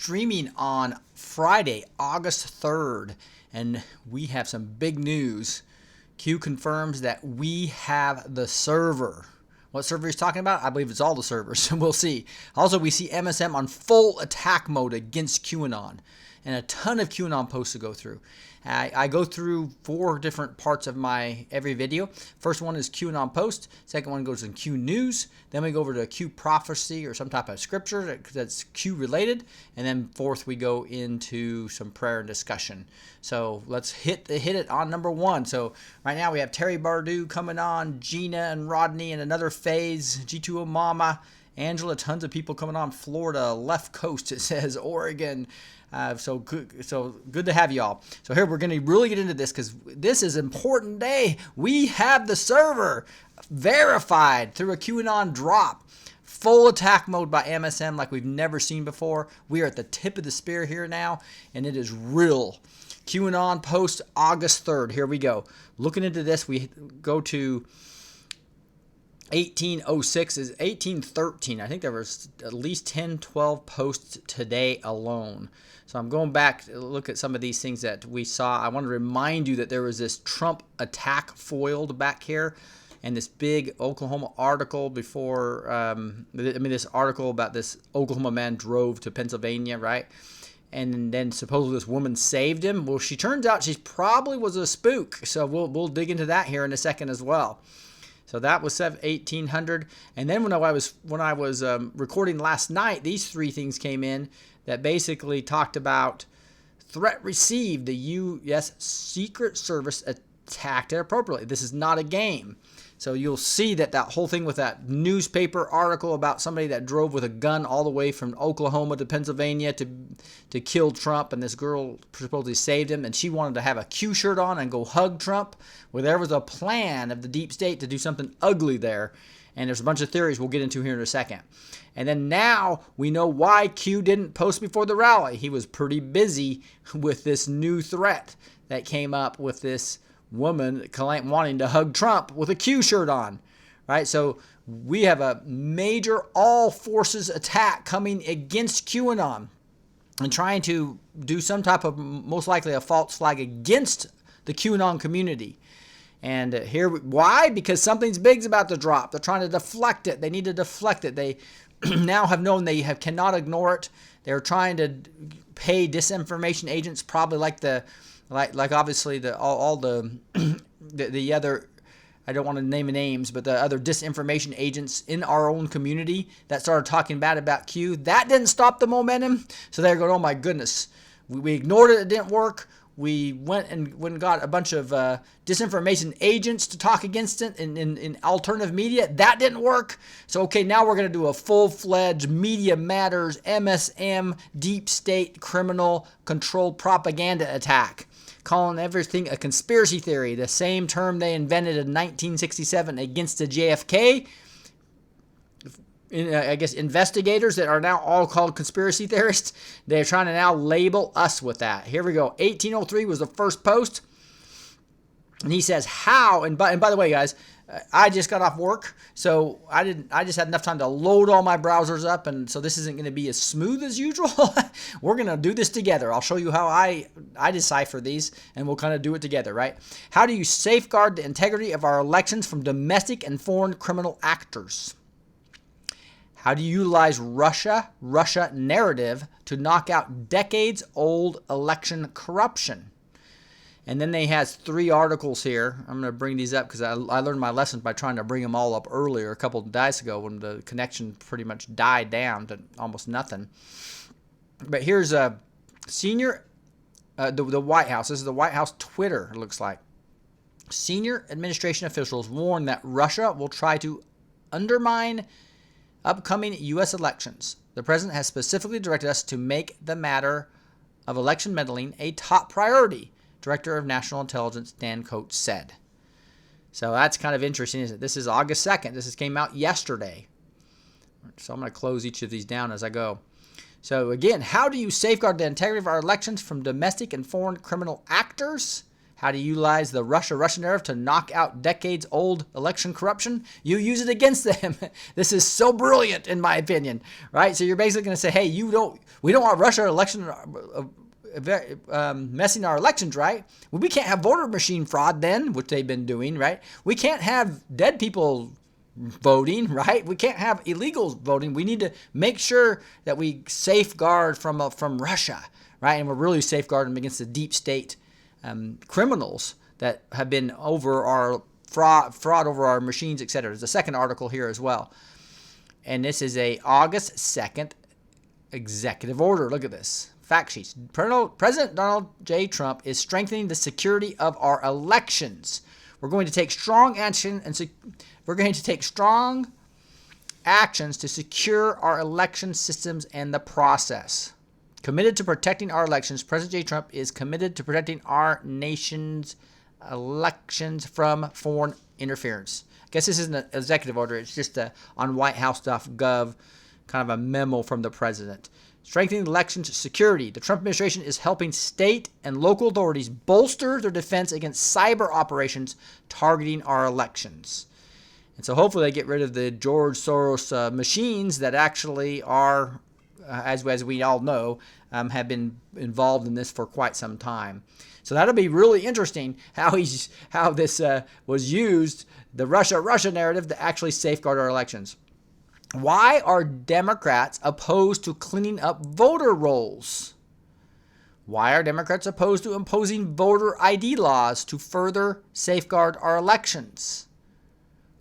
streaming on Friday, August 3rd, and we have some big news. Q confirms that we have the server. What server he's talking about? I believe it's all the servers. We'll see. Also, we see MSM on full attack mode against QAnon, and a ton of QAnon posts to go through. I go through 4 different parts of my every video. First one is QAnon post. Second one goes in Q news. Then we go over to Q prophecy or some type of scripture that's Q related. And then fourth, we go into some prayer and discussion. So let's hit it on number 1. So right now we have Terry Bardu coming on, Gina and Rodney and another phase, G2O Mama, Angela, tons of people coming on. Florida, left coast, it says, Oregon. So good to have y'all. So here we're going to really get into this because this is an important day. We have the server verified through a QAnon drop. Full attack mode by MSM like we've never seen before. We are at the tip of the spear here now, and it is real. QAnon post August 3rd. Here we go. Looking into this, we go to 1806 is 1813. I think there was at least 10, 12 posts today alone. So I'm going back to look at some of these things that we saw. I want to remind you that there was this Trump attack foiled back here, and this big Oklahoma article before, this article about this Oklahoma man drove to Pennsylvania, right? And then supposedly this woman saved him. Well, she turns out she probably was a spook. So we'll dig into that here in a second as well. So that was 1800, and then when I was recording last night, these 3 things came in that basically talked about threat received. The U.S. Secret Service attacked it appropriately. This is not a game. So you'll see that whole thing with that newspaper article about somebody that drove with a gun all the way from Oklahoma to Pennsylvania to kill Trump, and this girl supposedly saved him, and she wanted to have a Q shirt on and go hug Trump. Well, there was a plan of the deep state to do something ugly there, and there's a bunch of theories we'll get into here in a second. And then now we know why Q didn't post before the rally. He was pretty busy with this new threat that came up with this woman wanting to hug Trump with a Q shirt on, right? So we have a major all forces attack coming against QAnon and trying to do some type of, most likely a false flag against the QAnon community. And why? Because something's big's about to drop. They're trying to deflect it. They need to deflect it. They now have known they cannot ignore it. They're trying to pay disinformation agents, probably like obviously all the other, I don't want to name names, but the other disinformation agents in our own community that started talking bad about Q. That didn't stop the momentum. So they're going, oh my goodness, we ignored it. It didn't work. We went and got a bunch of disinformation agents to talk against it in alternative media. That didn't work. So, okay, now we're going to do a full-fledged Media Matters, MSM, deep state, criminal, controlled propaganda attack. Calling everything a conspiracy theory, the same term they invented in 1967 against the JFK. I guess investigators that are now all called conspiracy theorists, they're trying to now label us with that. Here we go. 1803 was the first post. And he says, how, and by the way, guys, I just got off work, so I just had enough time to load all my browsers up, and so this isn't going to be as smooth as usual. We're going to do this together. I'll show you how I decipher these, and we'll kind of do it together, right? How do you safeguard the integrity of our elections from domestic and foreign criminal actors? How do you utilize Russia narrative to knock out decades-old election corruption? And then they has 3 articles here. I'm going to bring these up because I learned my lesson by trying to bring them all up earlier a couple of days ago when the connection pretty much died down to almost nothing. But here's a senior, the White House. This is the White House Twitter, it looks like. Senior administration officials warn that Russia will try to undermine upcoming U.S. elections. The president has specifically directed us to make the matter of election meddling a top priority, Director of National Intelligence Dan Coates said. So that's kind of interesting, isn't it? This is August 2nd. This came out yesterday. So I'm going to close each of these down as I go. So again, how do you safeguard the integrity of our elections from domestic and foreign criminal actors? how to utilize the Russia narrative to knock out decades-old election corruption. You use it against them. This is so brilliant, in my opinion, right? So you're basically going to say, hey, we don't want Russia messing our elections, right? Well, we can't have voter machine fraud then, which they've been doing, right? We can't have dead people voting, right? We can't have illegals voting. We need to make sure that we safeguard from Russia, right? And we're really safeguarding them against the deep state criminals that have been over our fraud over our machines, etc. There's a second article here as well. And this is a August 2nd executive order. Look at this. Fact sheets. President Donald J. Trump is strengthening the security of our elections. We're going to take strong action actions to secure our election systems and the process. Committed to protecting our elections, President J. Trump is committed to protecting our nation's elections from foreign interference. I guess this isn't an executive order. It's just on whitehouse.gov, kind of a memo from the president. Strengthening elections security. The Trump administration is helping state and local authorities bolster their defense against cyber operations targeting our elections. And so hopefully they get rid of the George Soros machines that actually are, as we all know, have been involved in this for quite some time. So that'll be really interesting how this was used, the Russia narrative, to actually safeguard our elections. Why are Democrats opposed to cleaning up voter rolls? Why are Democrats opposed to imposing voter ID laws to further safeguard our elections?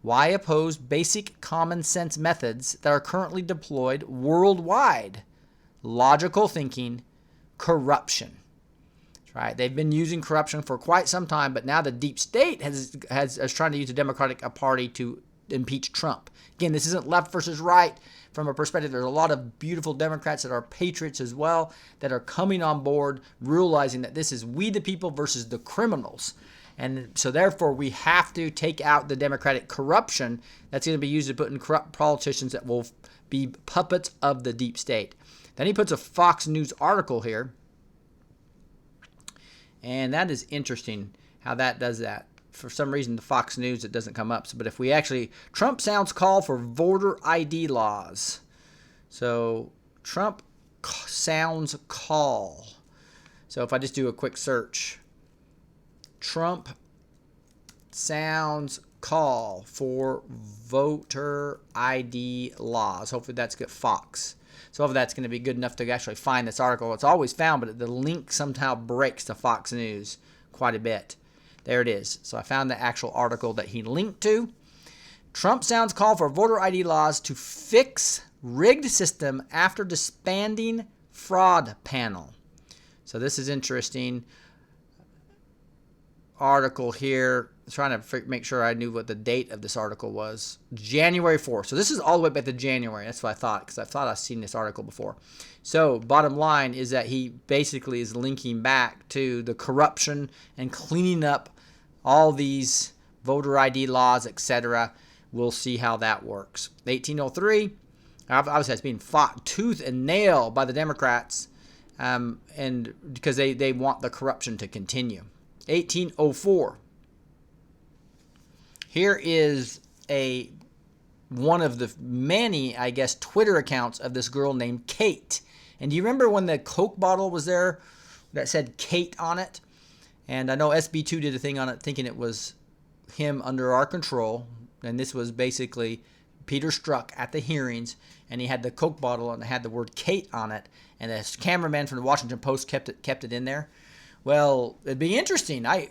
Why oppose basic common sense methods that are currently deployed worldwide? Logical thinking, corruption. That's right. They've been using corruption for quite some time, but now the deep state is trying to use the Democratic Party to impeach Trump. Again, this isn't left versus right from a perspective. There's a lot of beautiful Democrats that are patriots as well that are coming on board, realizing that this is we the people versus the criminals. And so therefore we have to take out the Democratic corruption that's going to be used to put in corrupt politicians that will be puppets of the deep state. Then he puts a Fox News article here. And that is interesting how that does that. For some reason, the Fox News, it doesn't come up. But if we actually, Trump sounds call for voter ID laws. So Trump sounds call. So if I just do a quick search, Trump sounds call for voter ID laws. Hopefully that's good. Fox. So hopefully that's going to be good enough to actually find this article. It's always found, but the link somehow breaks to Fox News quite a bit. There it is. So I found the actual article that he linked to. Trump sounds call for voter ID laws to fix rigged system after disbanding fraud panel. So this is interesting article here. Trying to make sure I knew what the date of this article was. January 4th. So this is all the way back to January. That's what I thought, because I thought I'd seen this article before. So bottom line is that he basically is linking back to the corruption and cleaning up all these voter ID laws, etc. We'll see how that works. 1803, obviously it's being fought tooth and nail by the Democrats, and because they want the corruption to continue. 1804. Here is one of the many, I guess, Twitter accounts of this girl named Kate. And do you remember when the Coke bottle was there that said Kate on it? And I know SB2 did a thing on it thinking it was him under our control. And this was basically Peter Strzok at the hearings. And he had the Coke bottle and it had the word Kate on it. And the cameraman from the Washington Post kept it in there. Well, it'd be interesting. I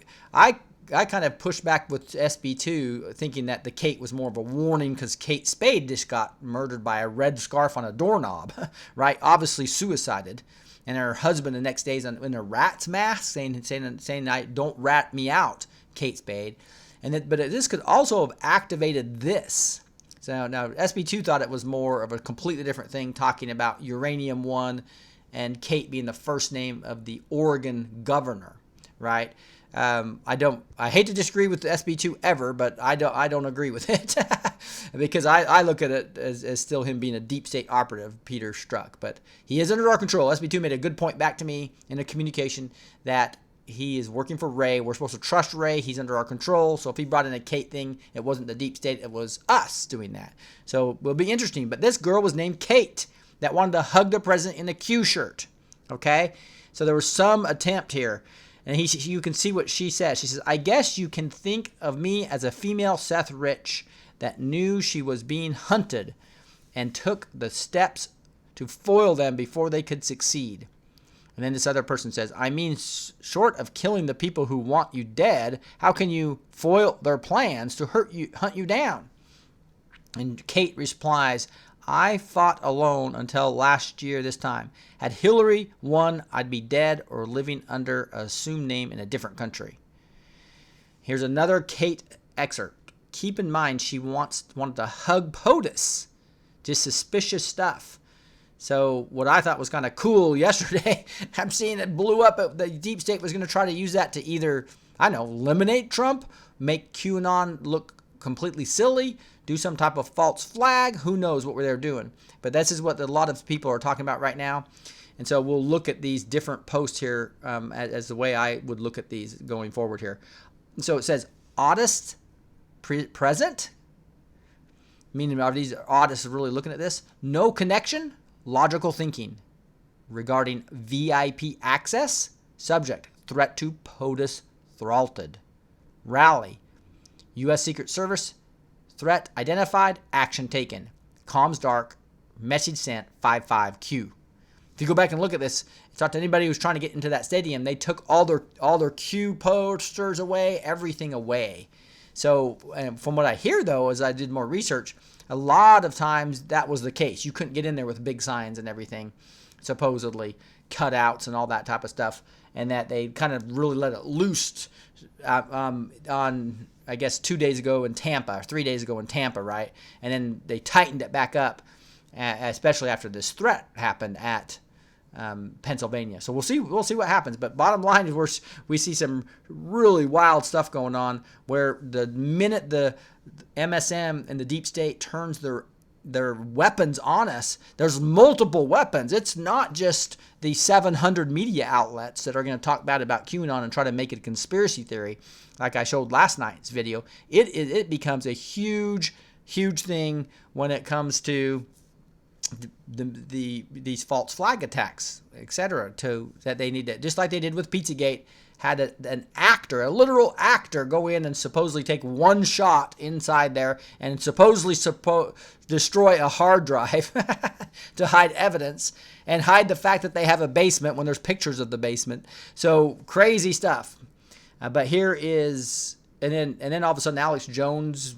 kind of pushed back with SB2 thinking that the Kate was more of a warning because Kate Spade just got murdered by a red scarf on a doorknob, right? Obviously suicided. And her husband the next day is in a rat's mask saying, don't rat me out, Kate Spade. But this could also have activated this. So now SB2 thought it was more of a completely different thing, talking about Uranium-1 and Kate being the first name of the Oregon governor, right? I hate to disagree with the SB2 ever, but I don't agree with it because I look at it as still him being a deep state operative, Peter Strzok. But he is under our control. SB2 made a good point back to me in a communication that he is working for Ray. We're supposed to trust Ray. He's under our control. So if he brought in a Kate thing, it wasn't the deep state. It was us doing that. So it will be interesting. But this girl was named Kate that wanted to hug the president in a Q shirt. Okay? So there was some attempt here. And you can see what she says. She says, I guess you can think of me as a female Seth Rich that knew she was being hunted and took the steps to foil them before they could succeed. And then this other person says, I mean, short of killing the people who want you dead, how can you foil their plans to hunt you down? And Kate replies, I fought alone until last year this time. Had Hillary won, I'd be dead or living under an assumed name in a different country. Here's another Kate excerpt. Keep in mind she wanted to hug POTUS. Just suspicious stuff. So what I thought was kind of cool yesterday, I'm seeing it blew up. The deep state was going to try to use that to either, I don't know, eliminate Trump, make QAnon look completely silly, do some type of false flag. Who knows what they're doing? But this is what a lot of people are talking about right now. And so we'll look at these different posts here as the way I would look at these going forward here. So it says, oddest present, meaning are these oddists really looking at this? No connection, logical thinking. Regarding VIP access, subject, threat to POTUS thralted. Rally, U.S. Secret Service, threat identified, action taken. Comms dark, message sent, 55Q. If you go back and look at this, it's not to anybody who's trying to get into that stadium. They took all their Q posters away, everything away. So from what I hear, though, as I did more research, a lot of times that was the case. You couldn't get in there with big signs and everything, supposedly, cutouts and all that type of stuff, and that they kind of really let it loose on, I guess, 2 days ago in Tampa, or 3 days ago in Tampa, right? And then they tightened it back up, especially after this threat happened at Pennsylvania. So we'll see what happens. But bottom line is we see some really wild stuff going on where the minute the MSM and the deep state turns their weapons on us, there's multiple weapons. It's not just the 700 media outlets that are going to talk bad about QAnon and try to make it a conspiracy theory, like I showed last night's video. It becomes a huge thing when it comes to these false flag attacks, etc. That they need to, just like they did with Pizzagate, had an actor, a literal actor, go in and supposedly take one shot inside there and supposedly destroy a hard drive to hide evidence and hide the fact that they have a basement when there's pictures of the basement. So crazy stuff. But here is, and then all of a sudden Alex Jones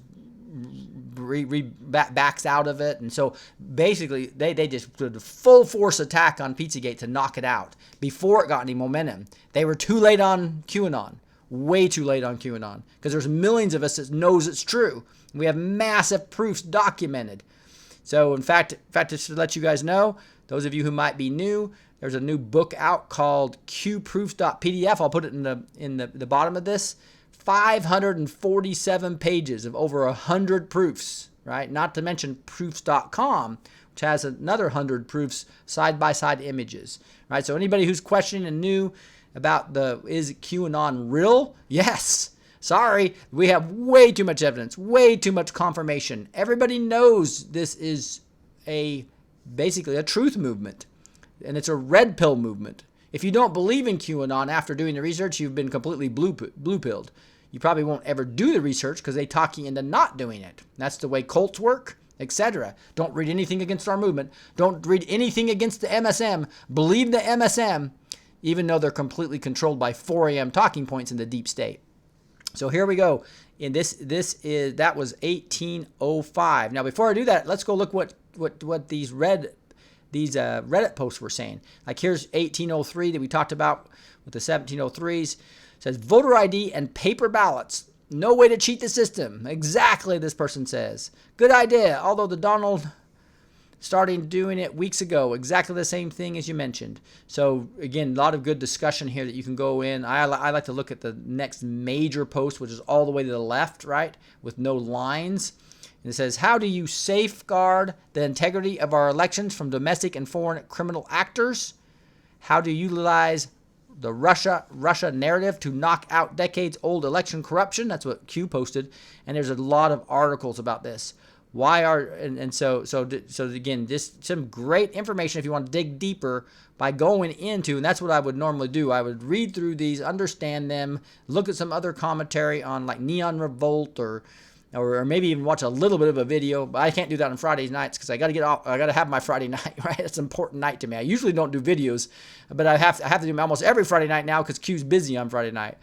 backs out of it, and so basically they just did a full force attack on Pizzagate to knock it out before it got any momentum. They were too late on QAnon, way too late on QAnon, because there's millions of us that knows it's true. We have massive proofs documented. So in fact, just to let you guys know, those of you who might be new, there's a new book out called qproofs.pdf. I'll put it in the bottom of this. 547 pages of over 100 proofs, right? Not to mention proofs.com, which has another 100 proofs, side-by-side images, right? So anybody who's questioning and new about is QAnon real? Yes. Sorry, we have way too much evidence, way too much confirmation. Everybody knows this is basically a truth movement, and it's a red pill movement. If you don't believe in QAnon after doing the research, you've been completely blue-pilled. You probably won't ever do the research because they talk you into not doing it. That's the way cults work, etc. Don't read anything against our movement. Don't read anything against the MSM. Believe the MSM, even though they're completely controlled by 4 a.m. talking points in the deep state. So here we go. And that was 1805. Now before I do that, let's go look what these Reddit posts were saying. Like here's 1803 that we talked about with the 1703s. It says voter ID and paper ballots. No way to cheat the system. Exactly, this person says. Good idea. Although the Donald started doing it weeks ago. Exactly the same thing as you mentioned. So again, a lot of good discussion here that you can go in. I like to look at the next major post, which is all the way to the left, right, with no lines. And it says, how do you safeguard the integrity of our elections from domestic and foreign criminal actors? How do you utilize the Russia narrative to knock out decades-old election corruption. That's what Q posted, and there's a lot of articles about this. So again, just some great information if you want to dig deeper by going into, and that's what I would normally do. I would read through these, understand them, look at some other commentary on like Neon Revolt or maybe even watch a little bit of a video. But I can't do that on Friday nights because I got to get off. I got to have my Friday night, right? It's an important night to me. I usually don't do videos, but I have to do them almost every Friday night now because Q's busy on Friday night.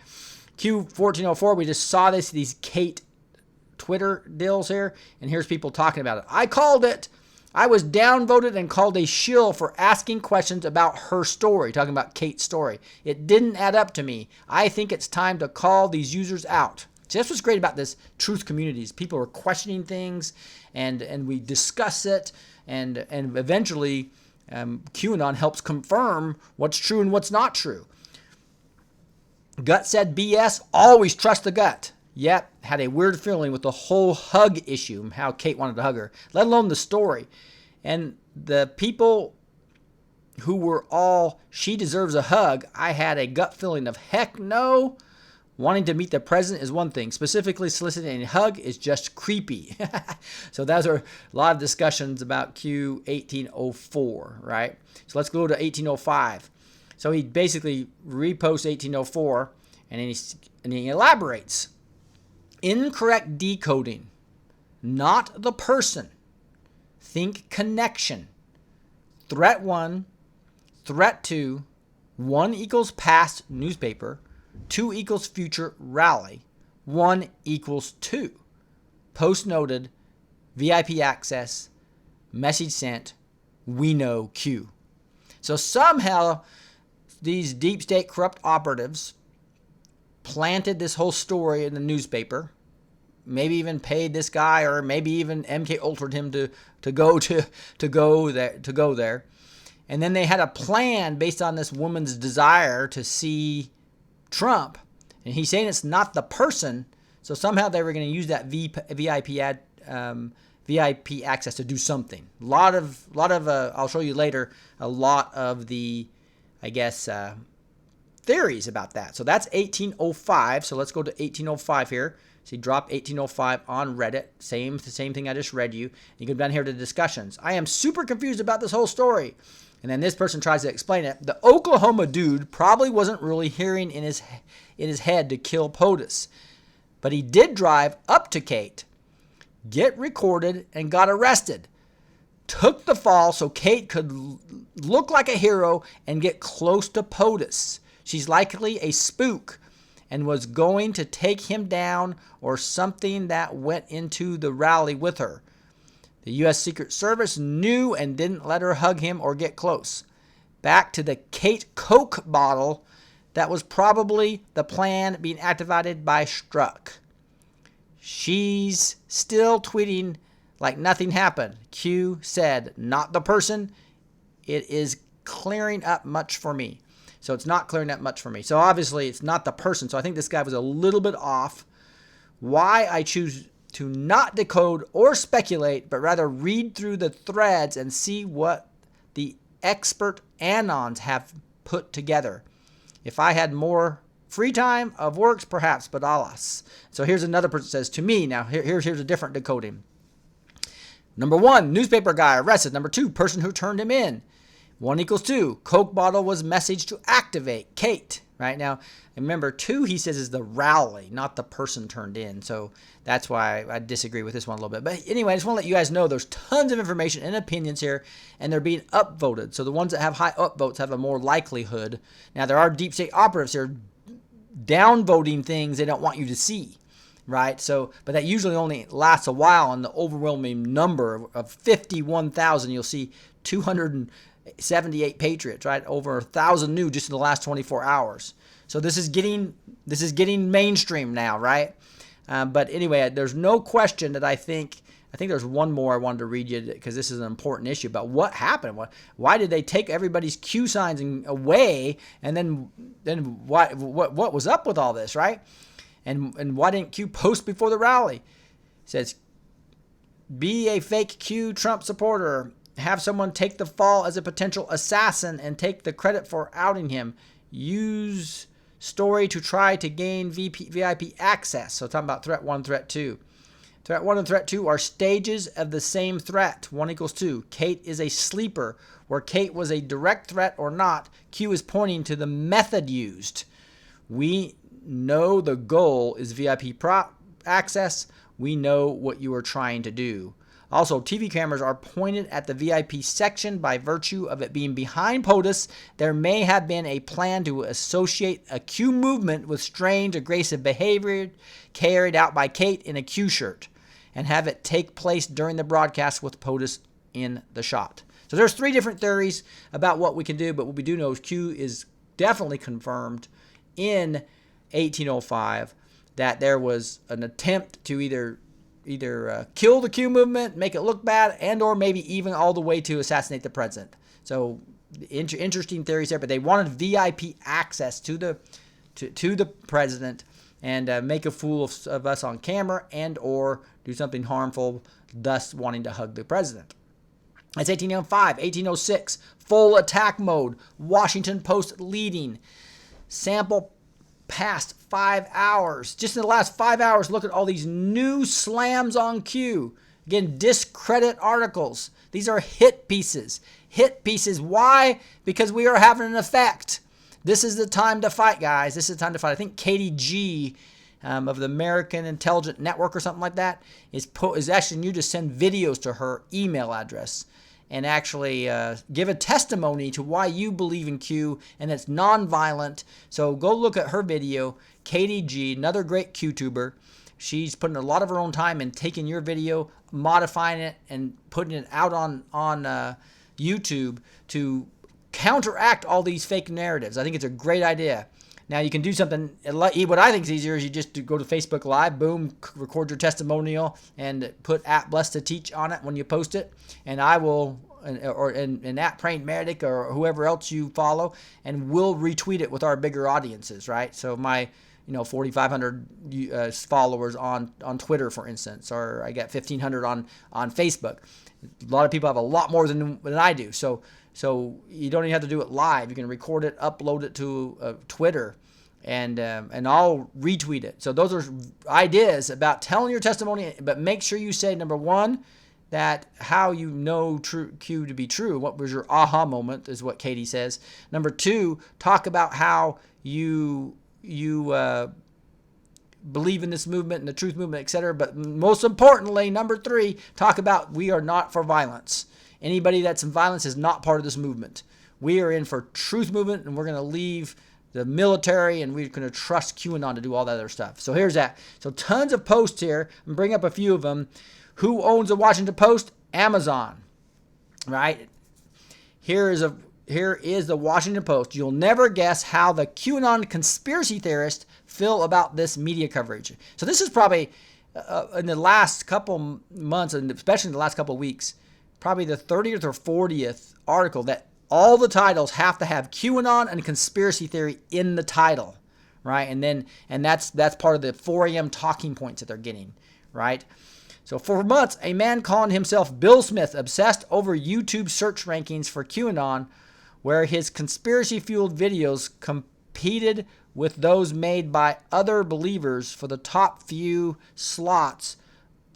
Q1404, we just saw these Kate Twitter deals here, and here's people talking about it. I called it. I was downvoted and called a shill for asking questions about her story, talking about Kate's story. It didn't add up to me. I think it's time to call these users out. So that's what's great about this truth communities. People are questioning things, and we discuss it, and eventually QAnon helps confirm what's true and what's not true. Gut said BS, always trust the gut. Yep, had a weird feeling with the whole hug issue, how Kate wanted to hug her, let alone the story. And the people who were all, she deserves a hug, I had a gut feeling of heck no. Wanting to meet the president is one thing. Specifically soliciting a hug is just creepy. So those are a lot of discussions about Q1804, right? So let's go to 1805. So he basically reposts 1804, and he elaborates. Incorrect decoding. Not the person. Think connection. Threat 1, threat 2, 1 equals past newspaper, 2 equals future rally, 1 equals 2. Post noted, VIP access, message sent, we know Q. So somehow these deep state corrupt operatives planted this whole story in the newspaper, maybe even paid this guy, or maybe even MK Ultra'd him to go there. And then they had a plan based on this woman's desire to see Trump, and he's saying it's not the person. So somehow they were going to use that VIP access to do something. A lot of I'll show you later. A lot of the, I guess, theories about that. So that's 1805. So let's go to 1805 here. So he dropped 1805 on Reddit. Same thing I just read you. You go down here to discussions. I am super confused about this whole story. And then this person tries to explain it. The Oklahoma dude probably wasn't really hearing in his head to kill POTUS. But he did drive up to Kate, get recorded, and got arrested. Took the fall so Kate could look like a hero and get close to POTUS. She's likely a spook and was going to take him down or something that went into the rally with her. The U.S. Secret Service knew and didn't let her hug him or get close. Back to the Kate Coke bottle, that was probably the plan being activated by Strzok. She's still tweeting like nothing happened. Q said, not the person. It is clearing up much for me. So it's not clearing up much for me. So obviously it's not the person. So I think this guy was a little bit off. Why I choose to not decode or speculate, but rather read through the threads and see what the expert Anons have put together. If I had more free time of works, perhaps, but alas. So here's another person that says, to me, now here's a different decoding. Number 1, newspaper guy arrested. Number 2, person who turned him in. 1 equals 2. Coke bottle was messaged to activate Kate. Right now, remember, 2, he says, is the rally, not the person turned in. So that's why I disagree with this one a little bit. But anyway, I just want to let you guys know there's tons of information and opinions here, and they're being upvoted. So the ones that have high upvotes have a more likelihood. Now, there are deep state operatives here downvoting things they don't want you to see. Right? So, but that usually only lasts a while. On the overwhelming number of 51,000, you'll see 278 patriots, right? Over 1,000 new just in the last 24 hours. So this is getting mainstream now, right? But anyway, there's no question that I think there's one more I wanted to read you because this is an important issue about what happened. Why did they take everybody's Q signs away, and then what was up with all this, right? And why didn't Q post before the rally? It says, be a fake Q Trump supporter. Have someone take the fall as a potential assassin and take the credit for outing him. use story to try to gain VIP access. So talking about threat 1, threat 2. Threat 1 and threat 2 are stages of the same threat. 1 equals 2. Kate is a sleeper. Where Kate was a direct threat or not, Q is pointing to the method used. We know the goal is VIP access. We know what you are trying to do. Also, TV cameras are pointed at the VIP section by virtue of it being behind POTUS. There may have been a plan to associate a Q movement with strange, aggressive behavior carried out by Kate in a Q shirt and have it take place during the broadcast with POTUS in the shot. So there's 3 different theories about what we can do, but what we do know is Q is definitely confirmed in 1805 that there was an attempt to either kill the Q movement, make it look bad, and or maybe even all the way to assassinate the president. So interesting theories there, but they wanted VIP access to the president and make a fool of us on camera and or do something harmful, thus wanting to hug the president. That's 1805. 1806, full attack mode. Washington Post leading. Sample past 5 hours. Just in the last 5 hours, look at all these new slams on Q. Again, discredit articles. These are hit pieces. Hit pieces. Why? Because we are having an effect. This is the time to fight, guys. This is the time to fight. I think Katie G of the American Intelligence Network or something like that is asking you to send videos to her email address and actually give a testimony to why you believe in Q, and it's nonviolent. So go look at her video, Katie G, another great QTuber. She's putting a lot of her own time in taking your video, modifying it, and putting it out on YouTube to counteract all these fake narratives. I think it's a great idea. Now, you can do something, what I think is easier is you just go to Facebook Live, boom, record your testimonial, and put @BlessedToTeach on it when you post it. And I will, and @Praying Medic or whoever else you follow, and we'll retweet it with our bigger audiences, right? So my 4,500 followers on Twitter, for instance, or I got 1,500 on Facebook. A lot of people have a lot more than I do. So you don't even have to do it live. You can record it, upload it to Twitter, and I'll retweet it. So those are ideas about telling your testimony, but make sure you say, number one, that how you know Q to be true. What was your aha moment is what Katie says. Number two, talk about how you believe in this movement and the truth movement, etc. But most importantly, number three, talk about we are not for violence. Anybody that's in violence is not part of this movement. We are in for truth movement, and we're going to leave the military, and we're going to trust QAnon to do all that other stuff. So here's that. So tons of posts here. I'm bring up a few of them. Who owns the Washington Post? Amazon, right? Here is the Washington Post. You'll never guess how the QAnon conspiracy theorists feel about this media coverage. So this is probably in the last couple months, and especially in the last couple weeks, probably the 30th or 40th article that all the titles have to have QAnon and conspiracy theory in the title, right? And that's part of the 4 a.m. talking points that they're getting, right? So for months, a man calling himself Bill Smith obsessed over YouTube search rankings for QAnon, where his conspiracy-fueled videos competed with those made by other believers for the top few slots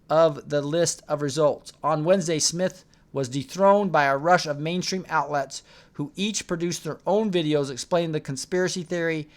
of the list of results. On Wednesday, Smith was dethroned by a rush of mainstream outlets who each produced their own videos explaining the conspiracy theory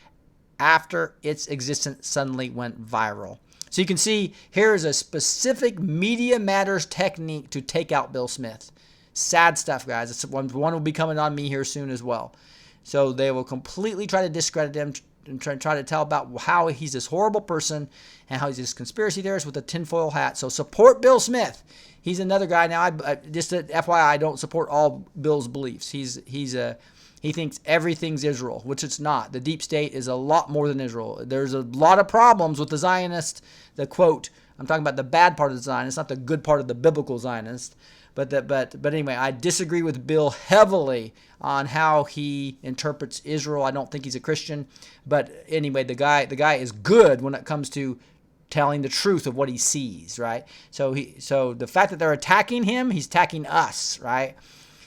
after its existence suddenly went viral. So you can see here is a specific Media Matters technique to take out Bill Smith. Sad stuff, guys. It's one will be coming on me here soon as well. So they will completely try to discredit him and try to tell about how he's this horrible person and how he's this conspiracy theorist with a tinfoil hat. So support Bill Smith. He's another guy. Now, just a FYI, I don't support all Bill's beliefs. He thinks everything's Israel, which it's not. The deep state is a lot more than Israel. There's a lot of problems with the Zionist. The quote, I'm talking about the bad part of the Zionist, not the good part of the biblical Zionist. But anyway, I disagree with Bill heavily on how he interprets Israel. I don't think he's a Christian. But anyway, the guy is good when it comes to telling the truth of what he sees, right? So the fact that they're attacking him, he's attacking us, right?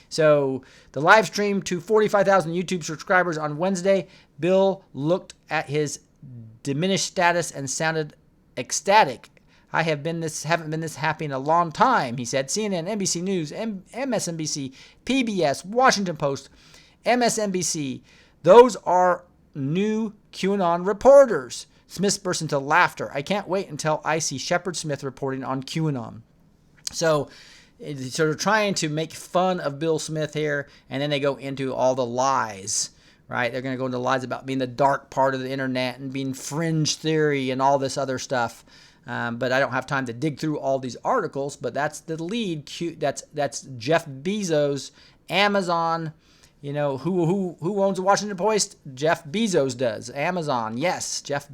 So the live stream to 45,000 YouTube subscribers on Wednesday, Bill looked at his diminished status and sounded ecstatic. I haven't been this happy in a long time, he said. CNN, NBC News, MSNBC, PBS, Washington Post, MSNBC. Those are new QAnon reporters. Smith burst into laughter. I can't wait until I see Shepard Smith reporting on QAnon. So sort of trying to make fun of Bill Smith here, and then they go into all the lies, right? They're going to go into lies about being the dark part of the internet and being fringe theory and all this other stuff. But I don't have time to dig through all these articles, but that's the lead. That's Jeff Bezos, Amazon. You know, who owns the Washington Post? Jeff Bezos does. Amazon, yes. Jeff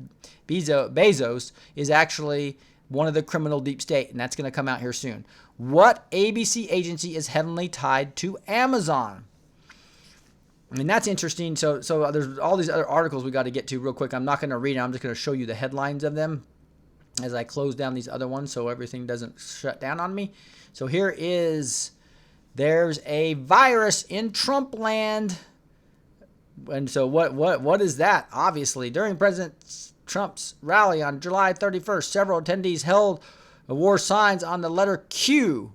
Bezos is actually one of the criminal deep state, and that's going to come out here soon. What ABC agency is heavily tied to Amazon? I mean, that's interesting. So there's all these other articles we got to get to real quick. I'm not going to read them. I'm just going to show you the headlines of them as I close down these other ones so everything doesn't shut down on me. So there's a virus in Trump land. And so what is that? Obviously, during President Trump's rally on July 31st, several attendees held war signs on the letter Q.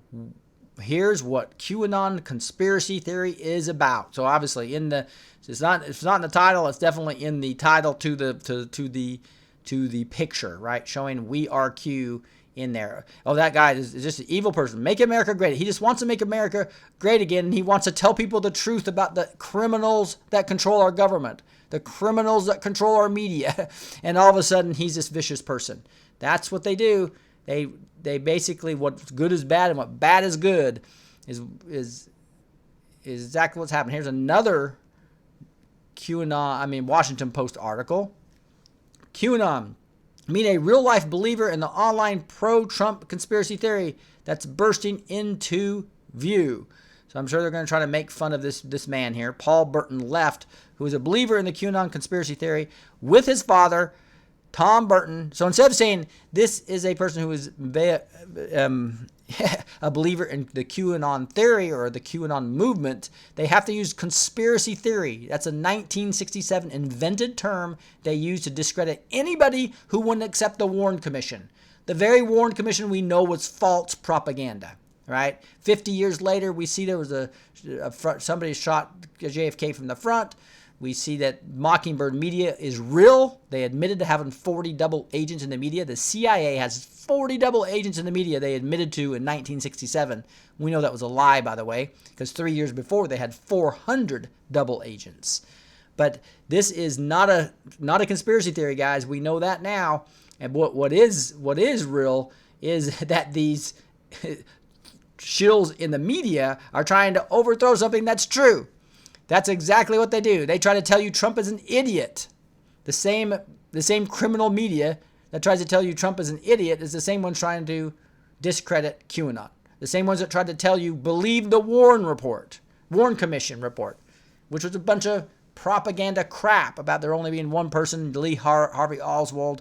Here's what QAnon conspiracy theory is about. So obviously it's not in the title, it's definitely in the title to the picture, right? Showing we are Q in there. Oh, that guy is just an evil person. Make America great. He just wants to make America great again, and he wants to tell people the truth about the criminals that control our government, the criminals that control our media, and all of a sudden he's this vicious person. That's what they do. They basically, what's good is bad and what bad is good is exactly what's happening. Here's another Washington Post article. QAnon, meet a real-life believer in the online pro-Trump conspiracy theory that's bursting into view. So I'm sure they're going to try to make fun of this man here, Paul Burton Left, who is a believer in the QAnon conspiracy theory with his father, Tom Burton. So instead of saying this is a person who is a believer in the QAnon theory or the QAnon movement, they have to use conspiracy theory. That's a 1967 invented term they use to discredit anybody who wouldn't accept the Warren Commission. The very Warren Commission we know was false propaganda, right? 50 years later, we see there was somebody shot JFK from the front. We see that Mockingbird Media is real. They admitted to having 40 double agents in the media. The CIA has 40 double agents in the media they admitted to in 1967. We know that was a lie, by the way, because 3 years before they had 400 double agents. But this is not a conspiracy theory, guys. We know that now. And what is real is that these shills in the media are trying to overthrow something that's true. That's exactly what they do. They try to tell you Trump is an idiot. The same criminal media that tries to tell you Trump is an idiot is the same ones trying to discredit QAnon. The same ones that tried to tell you believe the Warren Commission report, which was a bunch of propaganda crap about there only being one person, Lee Harvey Oswald.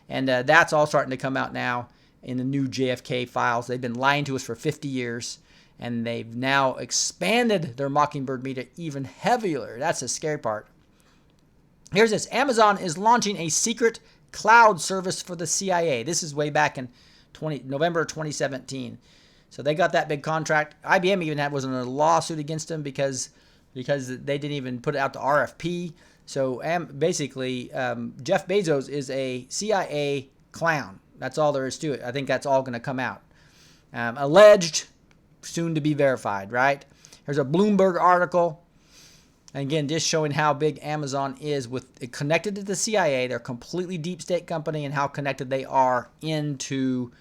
And that's all starting to come out now in the new JFK files. They've been lying to us for 50 years. And they've now expanded their Mockingbird media even heavier. That's the scary part. Here's this. Amazon is launching a secret cloud service for the CIA. This is way back in November 2017. So they got that big contract. IBM even was in a lawsuit against them because they didn't even put it out to RFP. So basically, Jeff Bezos is a CIA clown. That's all there is to it. I think that's all going to come out. Alleged, soon to be verified, right? Here's a Bloomberg article. And again, just showing how big Amazon is connected to the CIA. They're a completely deep state company and how connected they are into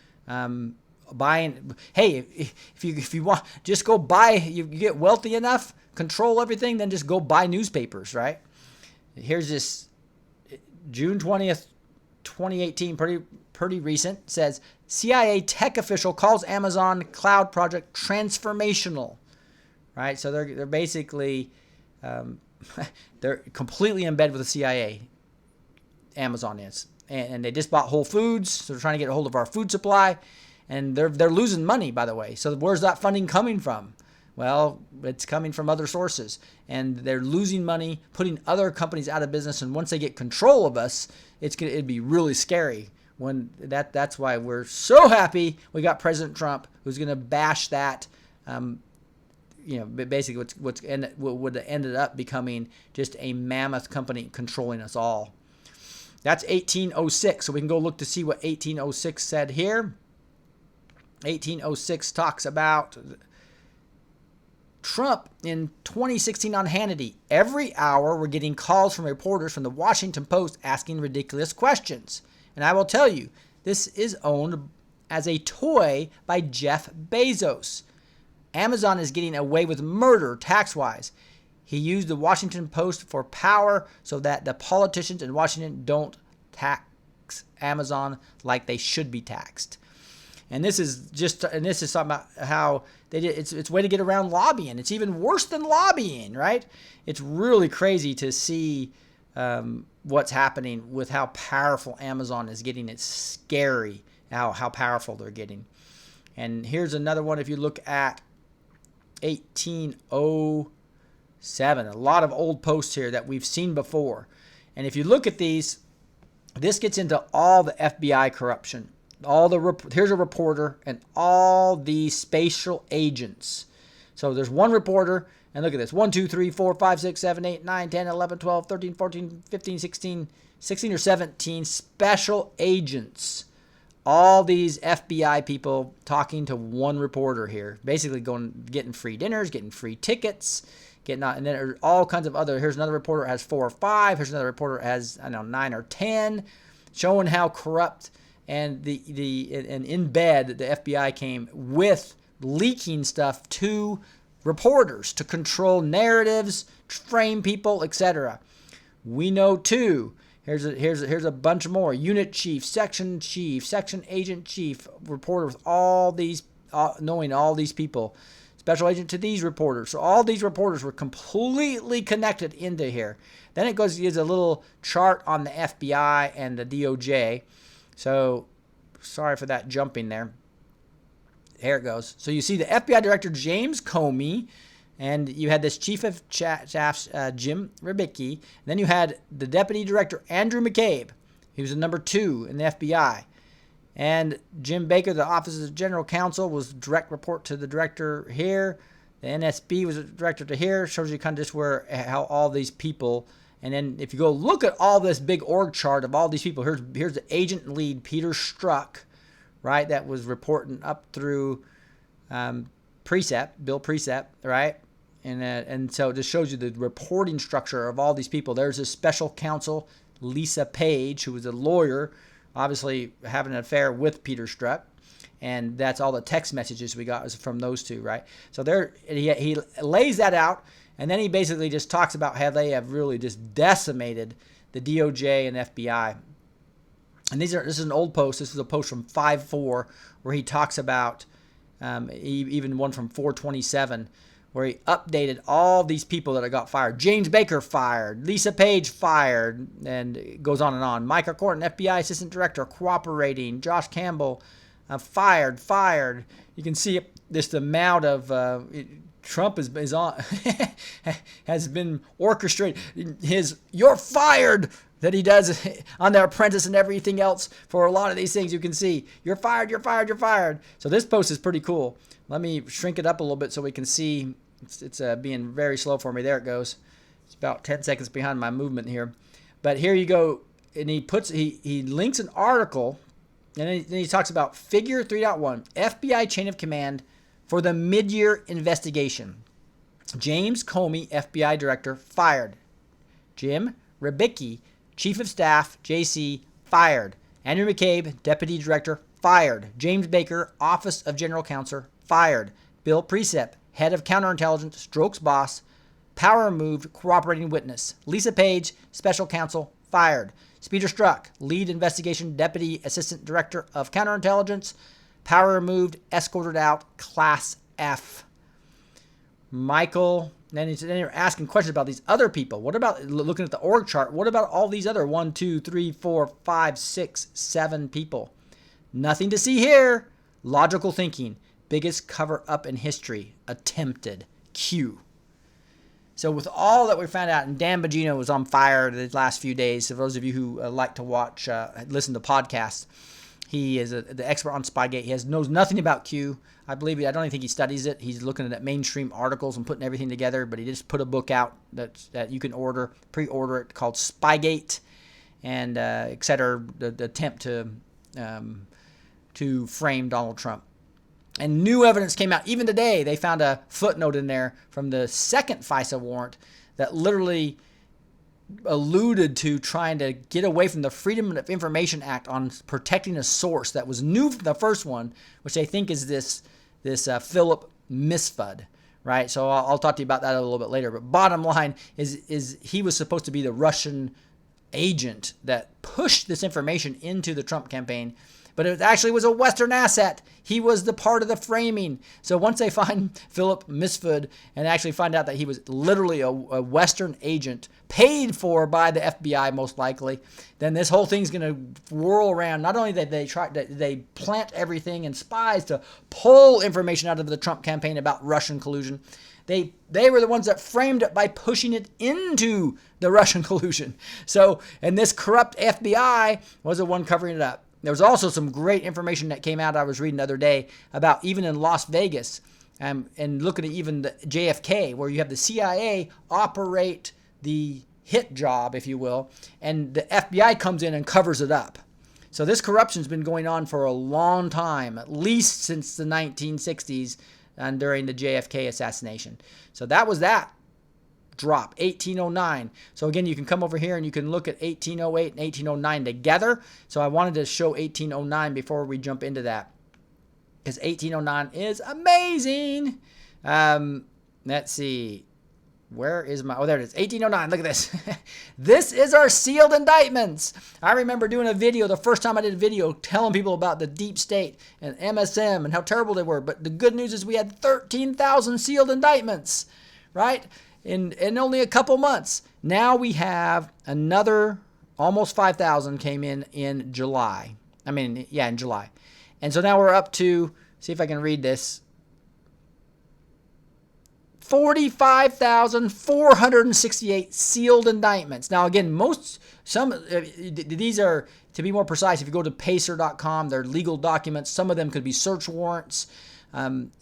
buying. Hey, if you want, just go buy. You get wealthy enough, control everything, then just go buy newspapers, right? Here's this June 20th, 2018, pretty recent. Says CIA tech official calls Amazon cloud project transformational, right? So they're basically they're completely in bed with the CIA. Amazon is, and they just bought Whole Foods, so they're trying to get a hold of our food supply, and they're losing money, by the way. So where's that funding coming from? Well, it's coming from other sources, and they're losing money, putting other companies out of business. And once they get control of us, it'd be really scary. That's why we're so happy we got President Trump, who's going to bash that. Basically what would have ended up becoming just a mammoth company controlling us all. That's 1806. So we can go look to see what 1806 said here. 1806 talks about Trump in 2016 on Hannity. Every hour we're getting calls from reporters from the Washington Post asking ridiculous questions. And I will tell you, this is owned as a toy by Jeff Bezos. Amazon is getting away with murder tax-wise. He used the Washington Post for power so that the politicians in Washington don't tax Amazon like they should be taxed. And this is talking about how they did. It's a way to get around lobbying. It's even worse than lobbying, right? It's really crazy to see what's happening with how powerful Amazon is getting. It's scary how powerful they're getting. And here's another one. If you look at 1807, a lot of old posts here that we've seen before. And if you look at these, this gets into all the FBI corruption. Here's a reporter and all these spatial agents. So there's one reporter, and look at this. 1, 2, 3, 4, 5, 6, 7, 8, 9, 10, 11, 12, 13, 14, 15, 16 or 17 special agents. All these FBI people talking to one reporter here. Basically getting free dinners, getting free tickets, and then there's all kinds of other. Here's another reporter that has 4 or 5. Here's another reporter that has 9 or 10, showing how corrupt. And in bed, the FBI came with leaking stuff to reporters to control narratives, frame people, etc. We know too. Here's a bunch more. Unit chief, section agent chief, reporter with all these, knowing all these people. Special agent to these reporters. So all these reporters were completely connected into here. Then it gives a little chart on the FBI and the DOJ. So, sorry for that jumping there. Here it goes. So you see the FBI Director James Comey, and you had this Chief of Staff Jim Rybicki. And then you had the Deputy Director Andrew McCabe. He was the number 2 in the FBI. And Jim Baker, the Office of General Counsel, was direct report to the director here. The NSB was a director to here. Shows you kind of just how all these people. And then if you go look at all this big org chart of all these people, here's the agent lead, Peter Strzok, right? That was reporting up through Bill Precept, right? And so it just shows you the reporting structure of all these people. There's a special counsel, Lisa Page, who was a lawyer, obviously having an affair with Peter Strzok. And that's all the text messages we got was from those two, right? So he lays that out. And then he basically just talks about how they have really just decimated the DOJ and FBI. And this is an old post. This is a post from 5/4 where he talks about even one from 4/27 where he updated all these people that got fired. James Baker fired. Lisa Page fired. And it goes on and on. Micah Corton, FBI Assistant Director, cooperating. Josh Campbell fired. You can see this amount of... Trump is on has been orchestrated his "you're fired" that he does on The Apprentice and everything else for a lot of these things. You can see you're fired. So this post is pretty cool. Let me shrink it up a little bit so we can see. It's being very slow for me. There it goes. It's about 10 seconds behind my movement here, but here you go. And he links an article, and then he talks about Figure 3.1 FBI chain of command for the mid-year investigation. James Comey, FBI Director, fired. Jim Rybicki, Chief of Staff, JC, fired. Andrew McCabe, Deputy Director, fired. James Baker, Office of General Counsel, fired. Bill Precept, Head of Counterintelligence, Strzok's boss, power removed, cooperating witness. Lisa Page, Special Counsel, fired. Peter Strzok, Lead Investigation Deputy Assistant Director of Counterintelligence, power removed, escorted out, Class F. Michael, then you're asking questions about these other people. What about looking at the org chart? What about all these other 1, 2, 3, 4, 5, 6, 7 people? Nothing to see here. Logical thinking. biggest cover-up in history attempted. Q. So with all that we found out, and Dan Bongino was on fire the last few days. For those of you who like to watch, listen to podcasts, he is the expert on Spygate. He knows nothing about Q. I don't even think he studies it. He's looking at mainstream articles and putting everything together. But he just put a book out that you can pre-order it, called Spygate, and etc. The attempt to frame Donald Trump. And new evidence came out. Even today, they found a footnote in there from the second FISA warrant that literally alluded to trying to get away from the Freedom of Information Act on protecting a source that was new from the first one, which they think is this Philip Misfud, right? So I'll talk to you about that a little bit later. But bottom line is he was supposed to be the Russian agent that pushed this information into the Trump campaign, but it actually was a Western asset. He was the part of the framing. So once they find Philip Misfud and actually find out that he was literally a Western agent paid for by the FBI most likely, then this whole thing's going to whirl around. Not only that they plant everything and spies to pull information out of the Trump campaign about Russian collusion, they were the ones that framed it by pushing it into the Russian collusion. So, and this corrupt FBI was the one covering it up. There was also some great information that came out I was reading the other day about even in Las Vegas, and looking at even the JFK, where you have the CIA operate the hit job, if you will, and the FBI comes in and covers it up. So this corruption's been going on for a long time, at least since the 1960s and during the JFK assassination. So that was that drop, 1809. So again, you can come over here and you can look at 1808 and 1809 together. So I wanted to show 1809 before we jump into that, because 1809 is amazing. Let's see. Where is my... Oh, there it is. 1809. Look at this. This is our sealed indictments. I remember doing a video, the first time I did a video, telling people about the deep state and MSM and how terrible they were. But the good news is we had 13,000 sealed indictments, right? In only a couple months. Now we have another almost 5,000 came in July. In July. And so now we're up to, see if I can read this, 45,468 sealed indictments. Now again, these are, to be more precise, if you go to pacer.com, they're legal documents. Some of them could be search warrants.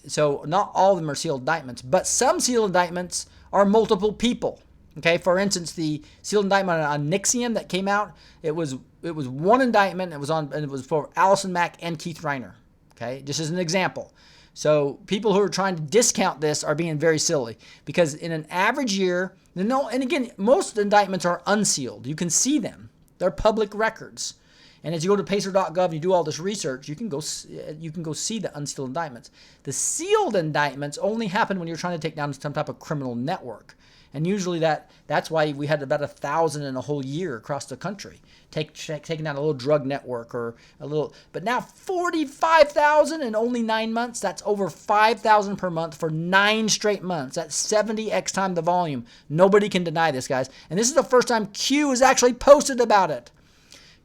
So not all of them are sealed indictments, but some sealed indictments are multiple people. Okay, for instance, the sealed indictment on Nixium that came out, it was one indictment. It was for Allison Mack and Keith Reiner. Okay, just as an example. So people who are trying to discount this are being very silly, because in an average year, and again, most indictments are unsealed. You can see them; they're public records. And as you go to pacer.gov and you do all this research, you can go see the unsealed indictments. The sealed indictments only happen when you're trying to take down some type of criminal network. And usually that's why we had about 1,000 in a whole year across the country, taking down a little drug network or a little. But now 45,000 in only 9 months. That's over 5,000 per month for 9 straight months. That's 70x time the volume. Nobody can deny this, guys. And this is the first time Q has actually posted about it.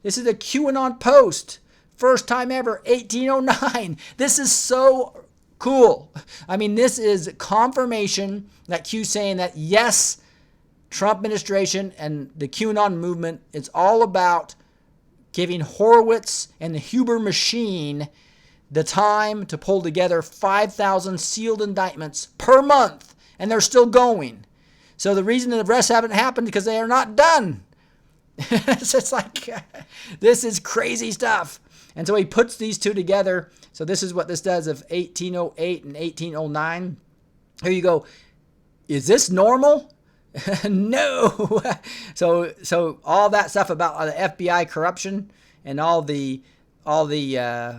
This is a QAnon post. First time ever, 1809. This is so cool. I mean, this is confirmation that Q's saying that, yes, Trump administration and the QAnon movement is all about giving Horowitz and the Huber machine the time to pull together 5,000 sealed indictments per month. And they're still going. So the reason the arrests haven't happened is because they are not done. It's just like, this is crazy stuff. And so he puts these two together. So this is what this does of 1808 and 1809. Here you go. Is this normal? No. So all that stuff about the FBI corruption and all the oh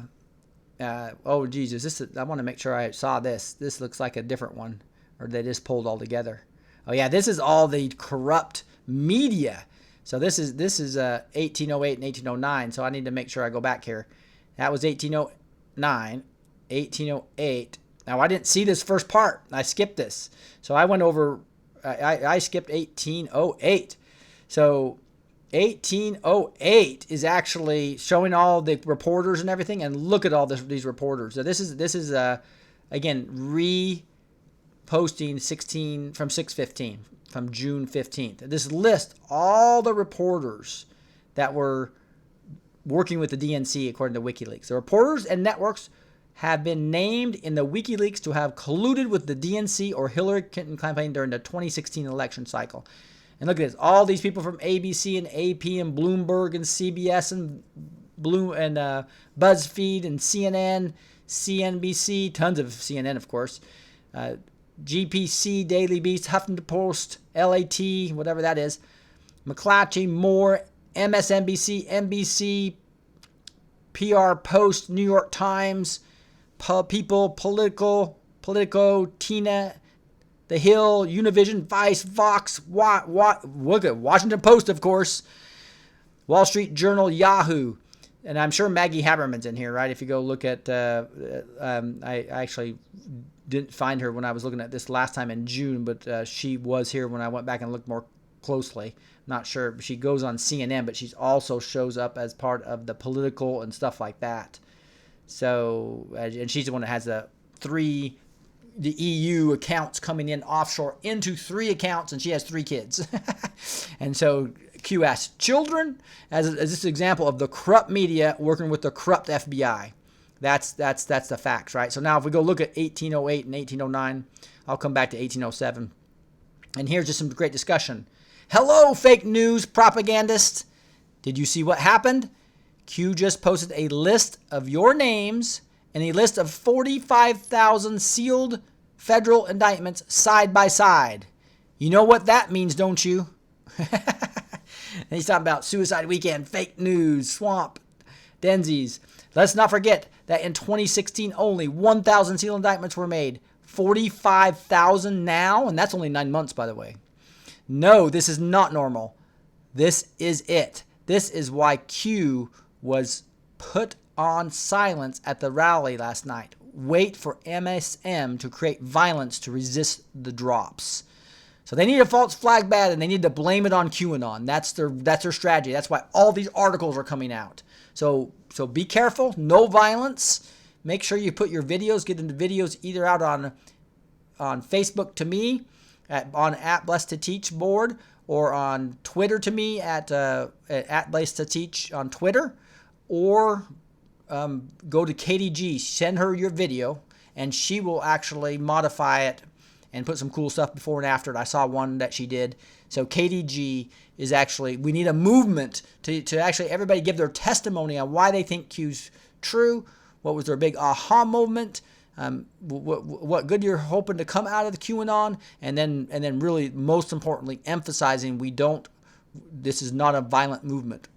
Jesus, I want to make sure I saw this. This looks like a different one, or they just pulled all together. Oh yeah, this is all the corrupt media. So this is 1808 and 1809. So I need to make sure I go back here. That was 1809, 1808. Now I didn't see this first part. I skipped this. So I went over. I skipped 1808. So 1808 is actually showing all the reporters and everything. And look at all these reporters. So this is again, reposting 16 from 6/15, from June 15th. This lists all the reporters that were working with the DNC according to WikiLeaks. The reporters and networks have been named in the WikiLeaks to have colluded with the DNC or Hillary Clinton campaign during the 2016 election cycle. And look at this. All these people from ABC and AP and Bloomberg and CBS and BuzzFeed and CNN, CNBC, tons of CNN, of course, GPC, Daily Beast, Huffington Post, LAT, whatever that is, McClatchy, Moore, MSNBC, NBC, PR Post, New York Times, People, Politico, Tina, The Hill, Univision, Vice, Vox, look at Washington Post, of course, Wall Street Journal, Yahoo, and I'm sure Maggie Haberman's in here, right? If you go look at, I actually didn't find her when I was looking at this last time in June, but she was here when I went back and looked more closely. Not sure. She goes on CNN, but she also shows up as part of the political and stuff like that. So, and she's the one that has the EU accounts coming in offshore into 3 accounts, and she has 3 kids. And so Q asks, children, as this example of the corrupt media working with the corrupt FBI. That's the facts, right? So now if we go look at 1808 and 1809, I'll come back to 1807. And here's just some great discussion. Hello, fake news propagandists. Did you see what happened? Q just posted a list of your names and a list of 45,000 sealed federal indictments side by side. You know what that means, don't you? And he's talking about Suicide Weekend, fake news, Swamp, Denzies. Let's not forget that in 2016 only 1,000 sealed indictments were made. 45,000 now, and that's only 9 months, by the way. No, this is not normal. This is it. This is why Q was put on silence at the rally last night. Wait for MSM to create violence to resist the drops. So they need a false flag ban and they need to blame it on QAnon. That's their strategy. That's why all these articles are coming out. So be careful. No violence. Make sure you put your videos, get into videos either out on Facebook to me, on Blessed to Teach board, or on Twitter to me at Blessed to Teach on Twitter, or go to KDG, send her your video, and she will actually modify it and put some cool stuff before and after it. I saw one that she did. So KDG is actually, we need a movement to actually everybody give their testimony on why they think Q's true, what was their big aha moment, what good you're hoping to come out of the QAnon, and then really most importantly emphasizing this is not a violent movement.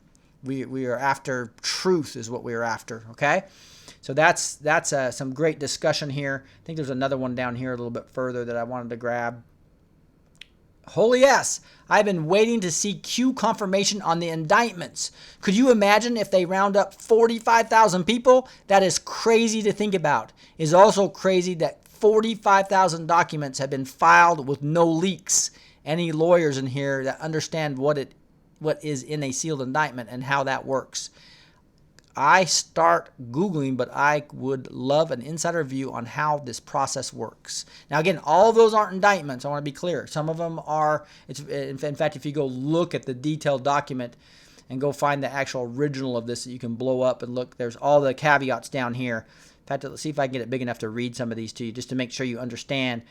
We are after truth is what we are after, okay? So that's some great discussion here. I think there's another one down here a little bit further that I wanted to grab. Holy yes, I've been waiting to see Q confirmation on the indictments. Could you imagine if they round up 45,000 people? That is crazy to think about. It's also crazy that 45,000 documents have been filed with no leaks. Any lawyers in here that understand what is in a sealed indictment and how that works? I start Googling, but I would love an insider view on how this process works. Now, again, all of those aren't indictments. I want to be clear. Some of them are. In fact, if you go look at the detailed document and go find the actual original of this that you can blow up and look, there's all the caveats down here. In fact, let's see if I can get it big enough to read some of these to you just to make sure you understand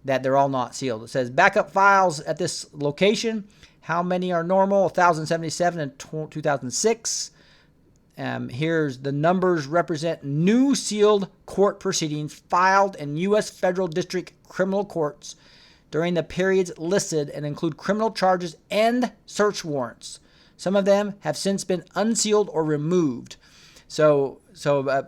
that they're all not sealed. It says backup files at this location. How many are normal? 1,077 in 2006. Here's the numbers represent new sealed court proceedings filed in U.S. federal district criminal courts during the periods listed and include criminal charges and search warrants. Some of them have since been unsealed or removed. So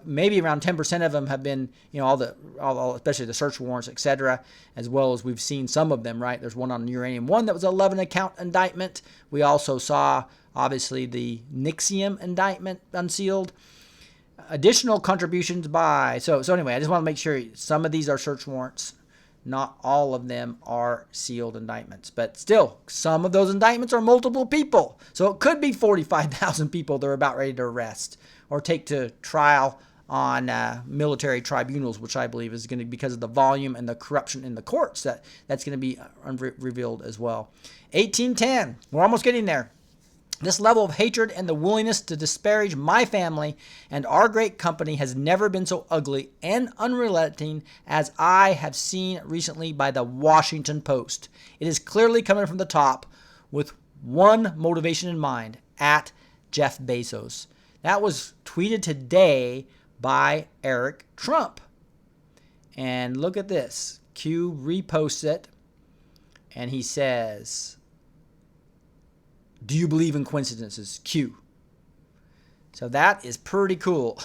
maybe around 10% of them have been, all especially the search warrants, etc., as well as we've seen some of them, right? There's one on Uranium One that was an 11 count indictment. We also saw, obviously, the Nixium indictment unsealed. Additional contributions by, so anyway, I just want to make sure some of these are search warrants. Not all of them are sealed indictments, but still, some of those indictments are multiple people. So it could be 45,000 people they're about ready to arrest or take to trial on military tribunals, which I believe is going to be because of the volume and the corruption in the courts that's going to be revealed as well. 1810, we're almost getting there. This level of hatred and the willingness to disparage my family and our great company has never been so ugly and unrelenting as I have seen recently by the Washington Post. It is clearly coming from the top with one motivation in mind, at Jeff Bezos. That was tweeted today by Eric Trump. And look at this. Q reposts it, and he says, "Do you believe in coincidences? Q." So that is pretty cool.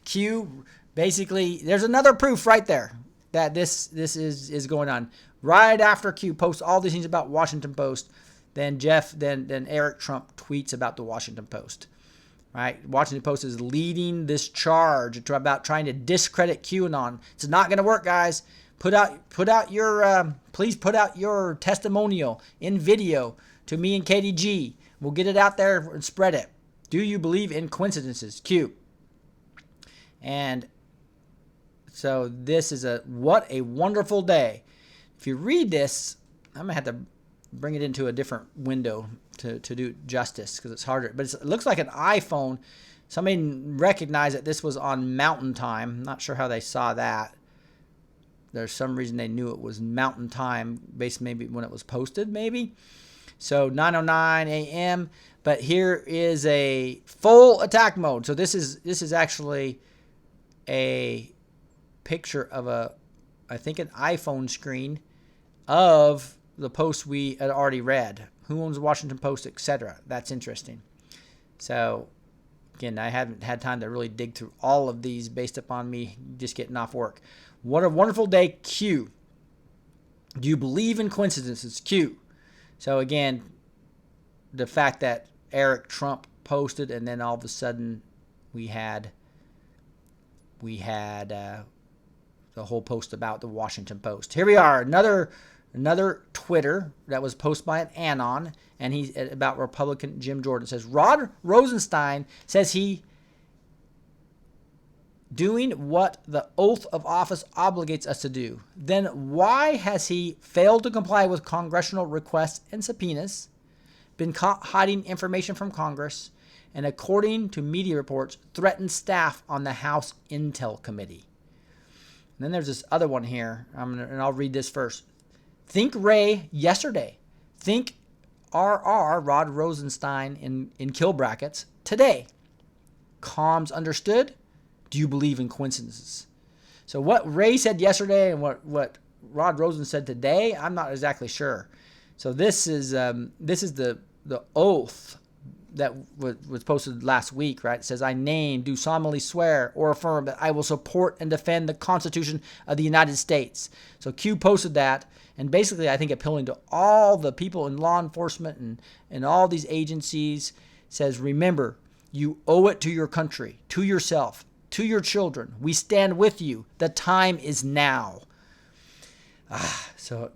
Q, basically, there's another proof right there that this is going on. Right after Q posts all these things about Washington Post, then Eric Trump tweets about the Washington Post. Right? Washington Post is leading this charge about trying to discredit QAnon. It's not going to work, guys. Please put out your testimonial in video to me and KDG. We'll get it out there and spread it. Do you believe in coincidences? Q. And so this is what a wonderful day. If you read this, I'm going to have to bring it into a different window to do justice because it's harder. But it looks like an iPhone. Somebody recognized that this was on Mountain Time. I'm not sure how they saw that. There's some reason they knew it was Mountain Time based maybe when it was posted maybe. So 9:09 a.m. But here is a full attack mode. So this is actually a picture of I think an iPhone screen of the post we had already read. Who owns the Washington Post, etc. That's interesting. So again, I haven't had time to really dig through all of these based upon me just getting off work. What a wonderful day, Q. Do you believe in coincidences? Q. So again, the fact that Eric Trump posted and then all of a sudden we had the whole post about the Washington Post. Here we are, another Twitter that was posted by an Anon, and he's about Republican Jim Jordan. It says Rod Rosenstein says he doing what the oath of office obligates us to do. Then why has he failed to comply with congressional requests and subpoenas, been caught hiding information from Congress, and according to media reports, threatened staff on the House Intel Committee? And then there's this other one here, and I'll read this first. Think Ray yesterday. Think RR, Rod Rosenstein in kill brackets, today. Comms understood? Do you believe in coincidences? So what Ray said yesterday and what Rod Rosen said today, I'm not exactly sure. So this is the oath that was posted last week, right? It says, I do solemnly swear or affirm that I will support and defend the Constitution of the United States. So Q posted that, and basically I think appealing to all the people in law enforcement and all these agencies, says, remember, you owe it to your country, to yourself, to your children. We stand with you. The time is now. So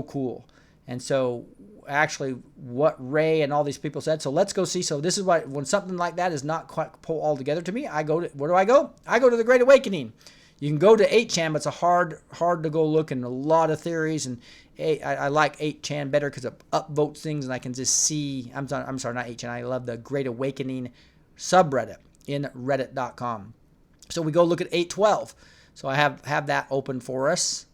cool. And so actually what Ray and all these people said. So let's go see. So this is why when something like that is not quite pulled all together to me, where do I go? I go to the Great Awakening. You can go to 8chan, but it's a hard to go look and a lot of theories. And I like 8chan better because it upvotes things and I can just see. I'm sorry, not 8chan. I love the Great Awakening subreddit in reddit.com. So we go look at 812. So I have that open for us.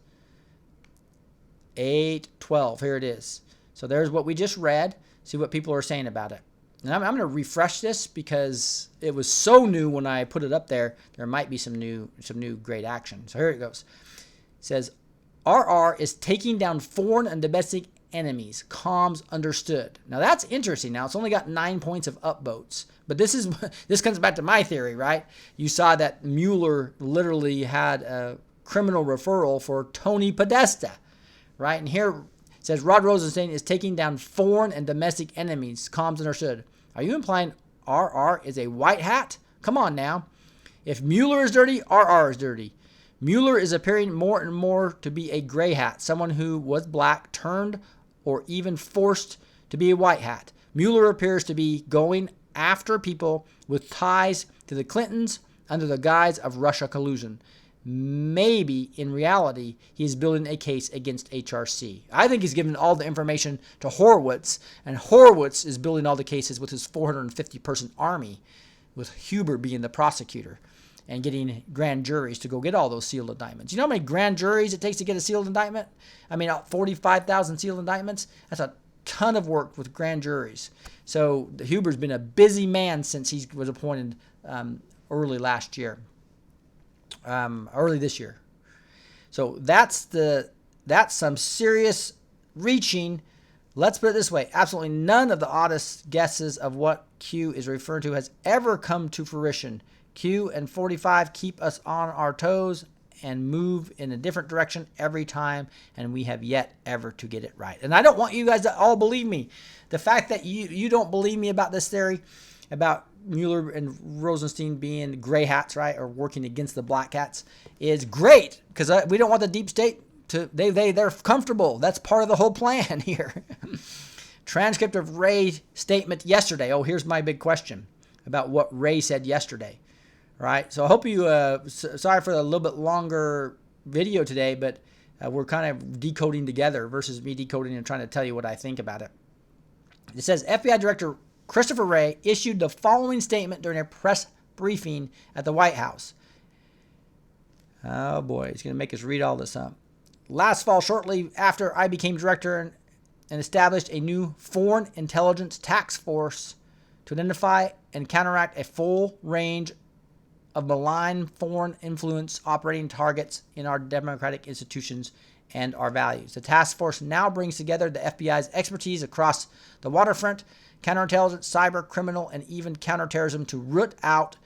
812. Here it is. So there's what we just read. See what people are saying about it. And I'm going to refresh this because it was so new when I put it up there. There might be some new great action. So here it goes. It says, RR is taking down foreign and domestic enemies. Comms understood. Now that's interesting. Now it's only got 9 points of upvotes. But this comes back to my theory, right? You saw that Mueller literally had a criminal referral for Tony Podesta, right? And here it says Rod Rosenstein is taking down foreign and domestic enemies. Comms understood. Are you implying RR is a white hat? Come on now. If Mueller is dirty, RR is dirty. Mueller is appearing more and more to be a gray hat, someone who was black, turned, or even forced to be a white hat. Mueller appears to be going after people with ties to the Clintons, under the guise of Russia collusion. Maybe, in reality, he is building a case against HRC. I think he's given all the information to Horowitz, and Horowitz is building all the cases with his 450-person army, with Huber being the prosecutor and getting grand juries to go get all those sealed indictments. You know how many grand juries it takes to get a sealed indictment? I mean, 45,000 sealed indictments? That's a ton of work with grand juries. So Huber's been a busy man since he was appointed early this year. So that's some serious reaching. Let's put it this way. Absolutely none of the oddest guesses of what Q is referring to has ever come to fruition. Q and 45 keep us on our toes and move in a different direction every time, and we have yet ever to get it right. And I don't want you guys to all believe me. The fact that you don't believe me about this theory, about Mueller and Rosenstein being gray hats, right, or working against the black hats, is great, because we don't want the deep state to, they're comfortable. That's part of the whole plan here. Transcript of Wray's statement yesterday. Oh, here's my big question about what Wray said yesterday. Right, so I hope you, sorry for a little bit longer video today, but we're kind of decoding together versus me decoding and trying to tell you what I think about it. It says FBI Director Christopher Wray issued the following statement during a press briefing at the White House. Oh boy, he's going to make us read all this up. Last fall, shortly after I became director and established a new foreign intelligence task force to identify and counteract a full range of malign foreign influence operating targets in our democratic institutions and our values. The task force now brings together the FBI's expertise across the waterfront, counterintelligence, cyber, criminal, and even counterterrorism to root out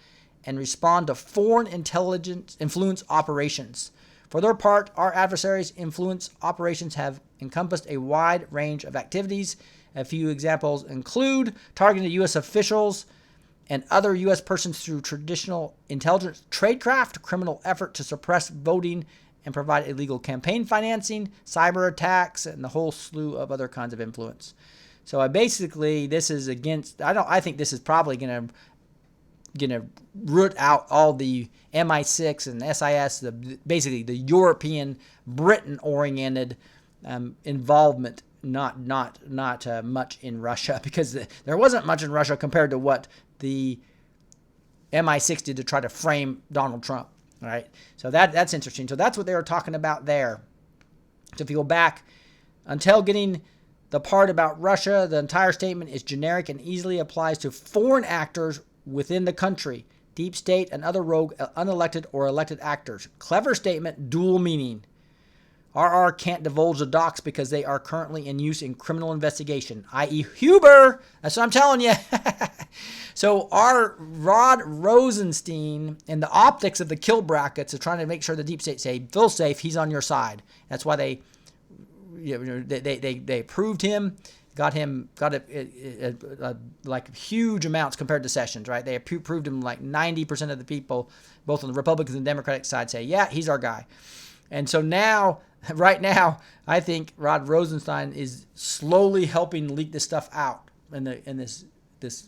and respond to foreign intelligence influence operations. For their part, our adversaries' influence operations have encompassed a wide range of activities. A few examples include targeting U.S. officials and other U.S. persons through traditional intelligence tradecraft, criminal effort to suppress voting and provide illegal campaign financing, cyber attacks, and the whole slew of other kinds of influence. So basically, this is against. I think this is probably gonna root out all the MI6 and SIS, basically the European, Britain-oriented involvement. Not much in Russia, because there wasn't much in Russia compared to what the MI6 did to try to frame Donald Trump, right? So that's interesting. So that's what they were talking about there. So if you go back, until getting the part about Russia, the entire statement is generic and easily applies to foreign actors within the country, deep state and other rogue, unelected or elected actors. Clever statement, dual meaning. RR can't divulge the docs because they are currently in use in criminal investigation, i.e. Huber. That's what I'm telling you. So our Rod Rosenstein and the optics of the kill brackets of trying to make sure the deep state say, feel safe, he's on your side. That's why they approved him, got like huge amounts compared to Sessions, right? They approved him like 90% of the people, both on the Republicans and Democratic side, say, yeah, he's our guy. And so now, right now, I think Rod Rosenstein is slowly helping leak this stuff out. In this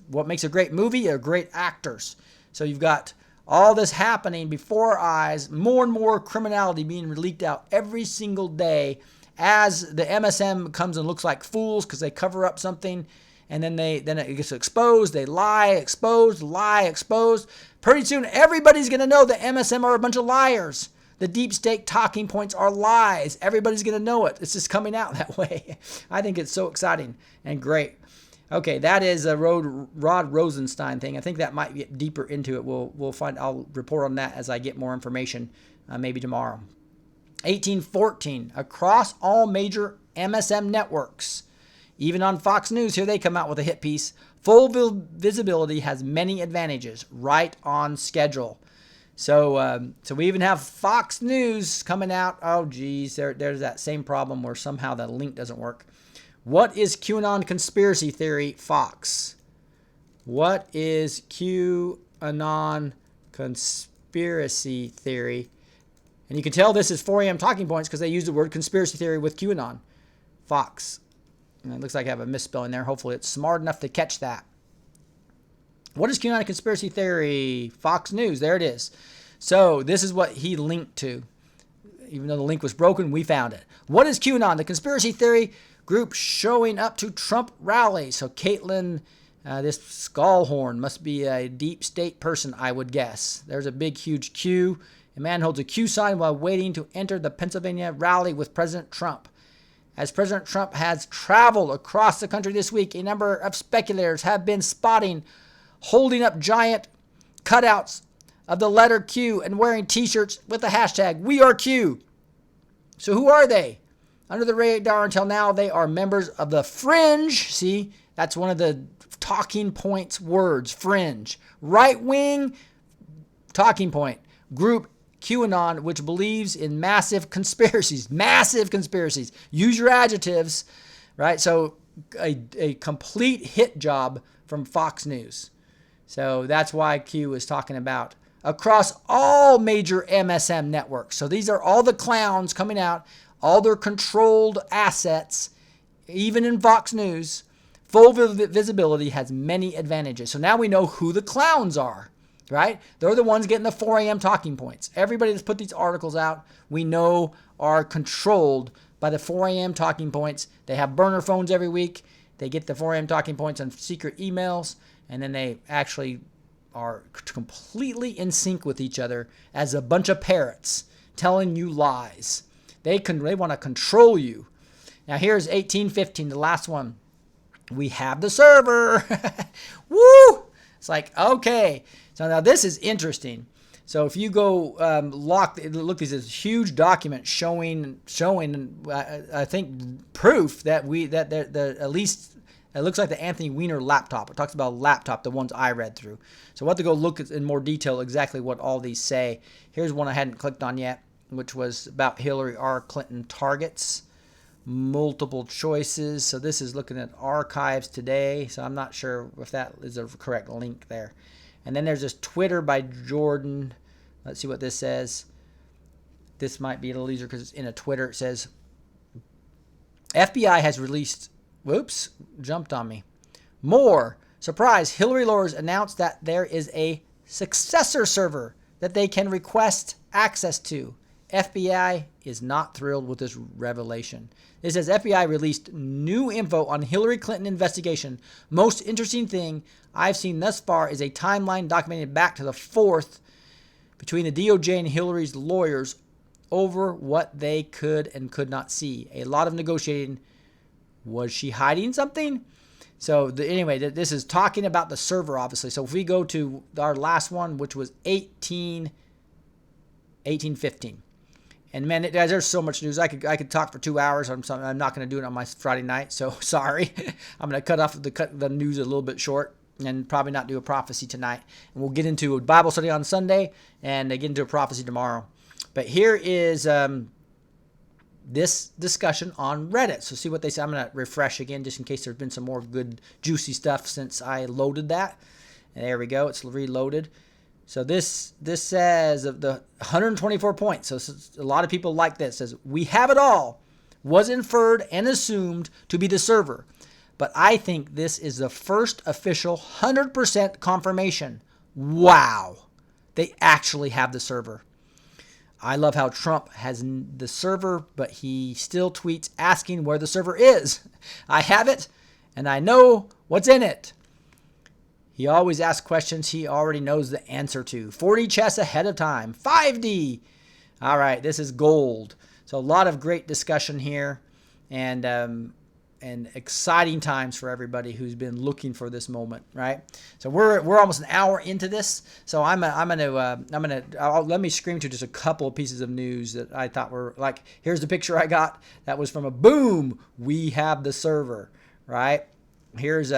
what makes a great movie are great actors. So you've got all this happening before our eyes, more and more criminality being leaked out every single day as the MSM comes and looks like fools because they cover up something, and then it gets exposed. They lie, exposed. Pretty soon, everybody's going to know the MSM are a bunch of liars. The deep state talking points are lies. Everybody's going to know it. It's just coming out that way. I think it's so exciting and great. Okay, that is a Rod Rosenstein thing. I think that might get deeper into it. We'll find. I'll report on that as I get more information, maybe tomorrow. 1814, across all major MSM networks, even on Fox News, here they come out with a hit piece. Full visibility has many advantages. Right on schedule. So we even have Fox News coming out. Oh, geez, there's that same problem where somehow the link doesn't work. What is QAnon conspiracy theory, Fox? What is QAnon conspiracy theory? And you can tell this is 4 a.m. talking points because they use the word conspiracy theory with QAnon. Fox. And it looks like I have a misspelling there. Hopefully it's smart enough to catch that. What is QAnon a conspiracy theory? Fox News. There it is. So this is what he linked to. Even though the link was broken, we found it. What is QAnon? The conspiracy theory group showing up to Trump rally. So Caitlin, this Skullhorn must be a deep state person, I would guess. There's a big, huge Q. A man holds a Q sign while waiting to enter the Pennsylvania rally with President Trump. As President Trump has traveled across the country this week, a number of speculators have been spotting holding up giant cutouts of the letter Q and wearing t-shirts with the hashtag We Are Q. So who are they? Under the radar until now, they are members of the Fringe. See, that's one of the talking points words, Fringe. Right-wing talking point group QAnon, which believes in massive conspiracies. Massive conspiracies. Use your adjectives, right? So a complete hit job from Fox News. So that's why Q is talking about across all major MSM networks. So these are all the clowns coming out, all their controlled assets, even in Fox News. Full visibility has many advantages. So now we know who the clowns are, right? They're the ones getting the 4 a.m. talking points. Everybody that's put these articles out, we know are controlled by the 4 a.m. talking points. They have burner phones every week. They get the 4 a.m. talking points on secret emails, and then they actually are completely in sync with each other as a bunch of parrots telling you lies. They want to control you. Now here's 1815, the last one. We have the server. Woo! It's like, okay. So now this is interesting. So if you go look, this is a huge document showing I think proof that at least it looks like the Anthony Weiner laptop. It talks about a laptop, the ones I read through. So we'll have to go look in more detail exactly what all these say. Here's one I hadn't clicked on yet, which was about Hillary R. Clinton targets. Multiple choices. So this is looking at archives today. So I'm not sure if that is a correct link there. And then there's this Twitter by Jordan. Let's see what this says. This might be a little easier because it's in a Twitter. It says, FBI has released, whoops, jumped on me. More. Surprise, Hillary lawyers announced that there is a successor server that they can request access to. FBI is not thrilled with this revelation. It says FBI released new info on Hillary Clinton investigation. Most interesting thing I've seen thus far is a timeline documented back to the 4th between the DOJ and Hillary's lawyers over what they could and could not see. A lot of negotiating. Was she hiding something? So anyway, this is talking about the server, obviously. So if we go to our last one, which was 1815. And man, guys, there's so much news. I could talk for 2 hours on something. I'm not going to do it on my Friday night, so sorry. I'm going to cut off the news a little bit short and probably not do a prophecy tonight. And we'll get into a Bible study on Sunday and get into a prophecy tomorrow. But here is this discussion on Reddit. So see what they say. I'm going to refresh again just in case there's been some more good juicy stuff since I loaded that. And there we go. It's reloaded. So this says of the 124 points. So a lot of people like this. It says, we have it all. Was inferred and assumed to be the server. But I think this is the first official 100% confirmation. Wow. They actually have the server. I love how Trump has the server, but he still tweets asking where the server is. I have it, and I know what's in it. He always asks questions he already knows the answer to. 4D chess ahead of time. 5D. All right, this is gold. So a lot of great discussion here, and exciting times for everybody who's been looking for this moment, right? So we're almost an hour into this. So let me scream to just a couple of pieces of news that I thought were like, here's the picture I got. That was from a boom. We have the server, right? Here's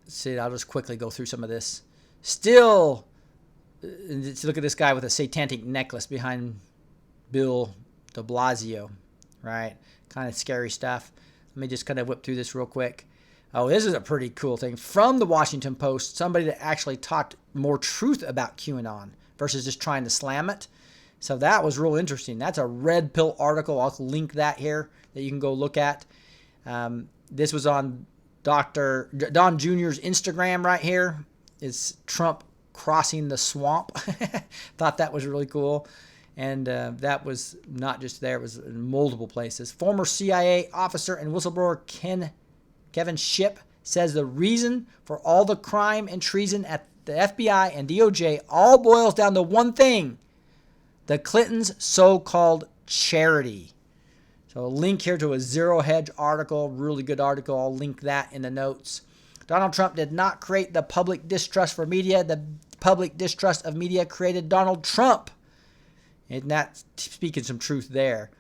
see, I'll just quickly go through some of this. Still, look at this guy with a satanic necklace behind Bill de Blasio, right? Kind of scary stuff. Let me just kind of whip through this real quick. Oh, this is a pretty cool thing. From the Washington Post, somebody that actually talked more truth about QAnon versus just trying to slam it. So that was real interesting. That's a red pill article. I'll link that here that you can go look at. This was on Don Jr.'s Instagram right here is Trump crossing the swamp. Thought that was really cool. And that was not just there, it was in multiple places. Former CIA officer and whistleblower Kevin Shipp says the reason for all the crime and treason at the FBI and DOJ all boils down to one thing: the Clintons' so-called charity. So a link here to a Zero Hedge article, really good article. I'll link that in the notes. Donald Trump did not create the public distrust for media. The public distrust of media created Donald Trump. And that's speaking some truth there.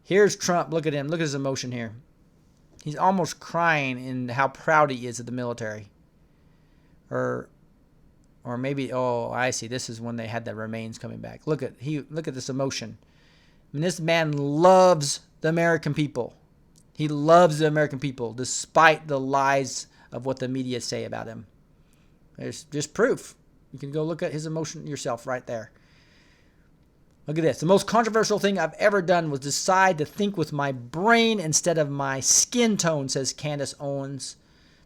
Here's Trump. Look at him. Look at his emotion here. He's almost crying in how proud he is of the military. Or maybe, oh, I see. This is when they had the remains coming back. Look at this emotion. I mean, this man loves the American people. He loves the American people despite the lies of what the media say about him. There's just proof. You can go look at his emotion yourself right there. Look at this. The most controversial thing I've ever done was decide to think with my brain instead of my skin tone, says Candace Owens.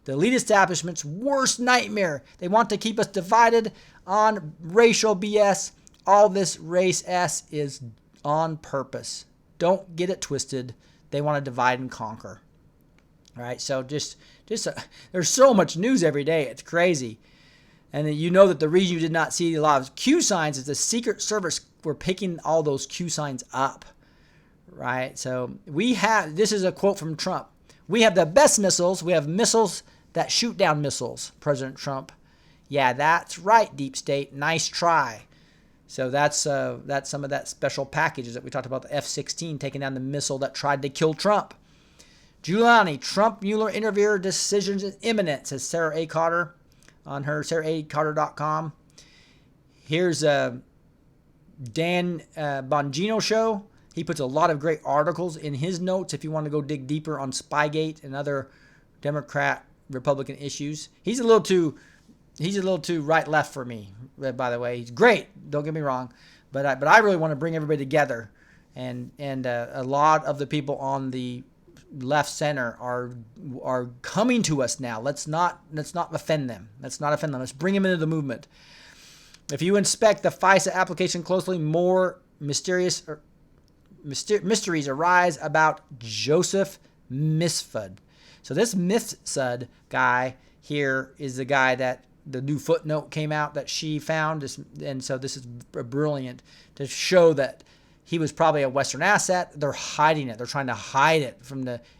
The elite establishment's worst nightmare. They want to keep us divided on racial BS. All this race S is on purpose. Don't get it twisted. They want to divide and conquer. All right, so there's so much news every day. It's crazy. And you know that the reason you did not see a lot of Q signs is the Secret Service were picking all those Q signs up, right? So this is a quote from Trump. We have the best missiles. We have missiles that shoot down missiles, President Trump. Yeah, that's right, Deep State. Nice try. So that's some of that special packages that we talked about, the F-16 taking down the missile that tried to kill Trump. Giuliani, Trump-Mueller interviewer decisions is imminent, says Sarah A. Carter on her SarahACarter.com. Here's Dan Bongino show. He puts a lot of great articles in his notes if you want to go dig deeper on Spygate and other Democrat Republican issues. He's a little too right left for me, by the way. He's great, don't get me wrong, but I really want to bring everybody together, and a lot of the people on the left center are coming to us now. Let's not offend them. Let's bring them into the movement. If you inspect the FISA application closely, more mysteries arise about Joseph Mifsud. So this Mifsud guy here is the guy that the new footnote came out that she found. And so this is brilliant to show that he was probably a Western asset. They're hiding it. They're trying to hide it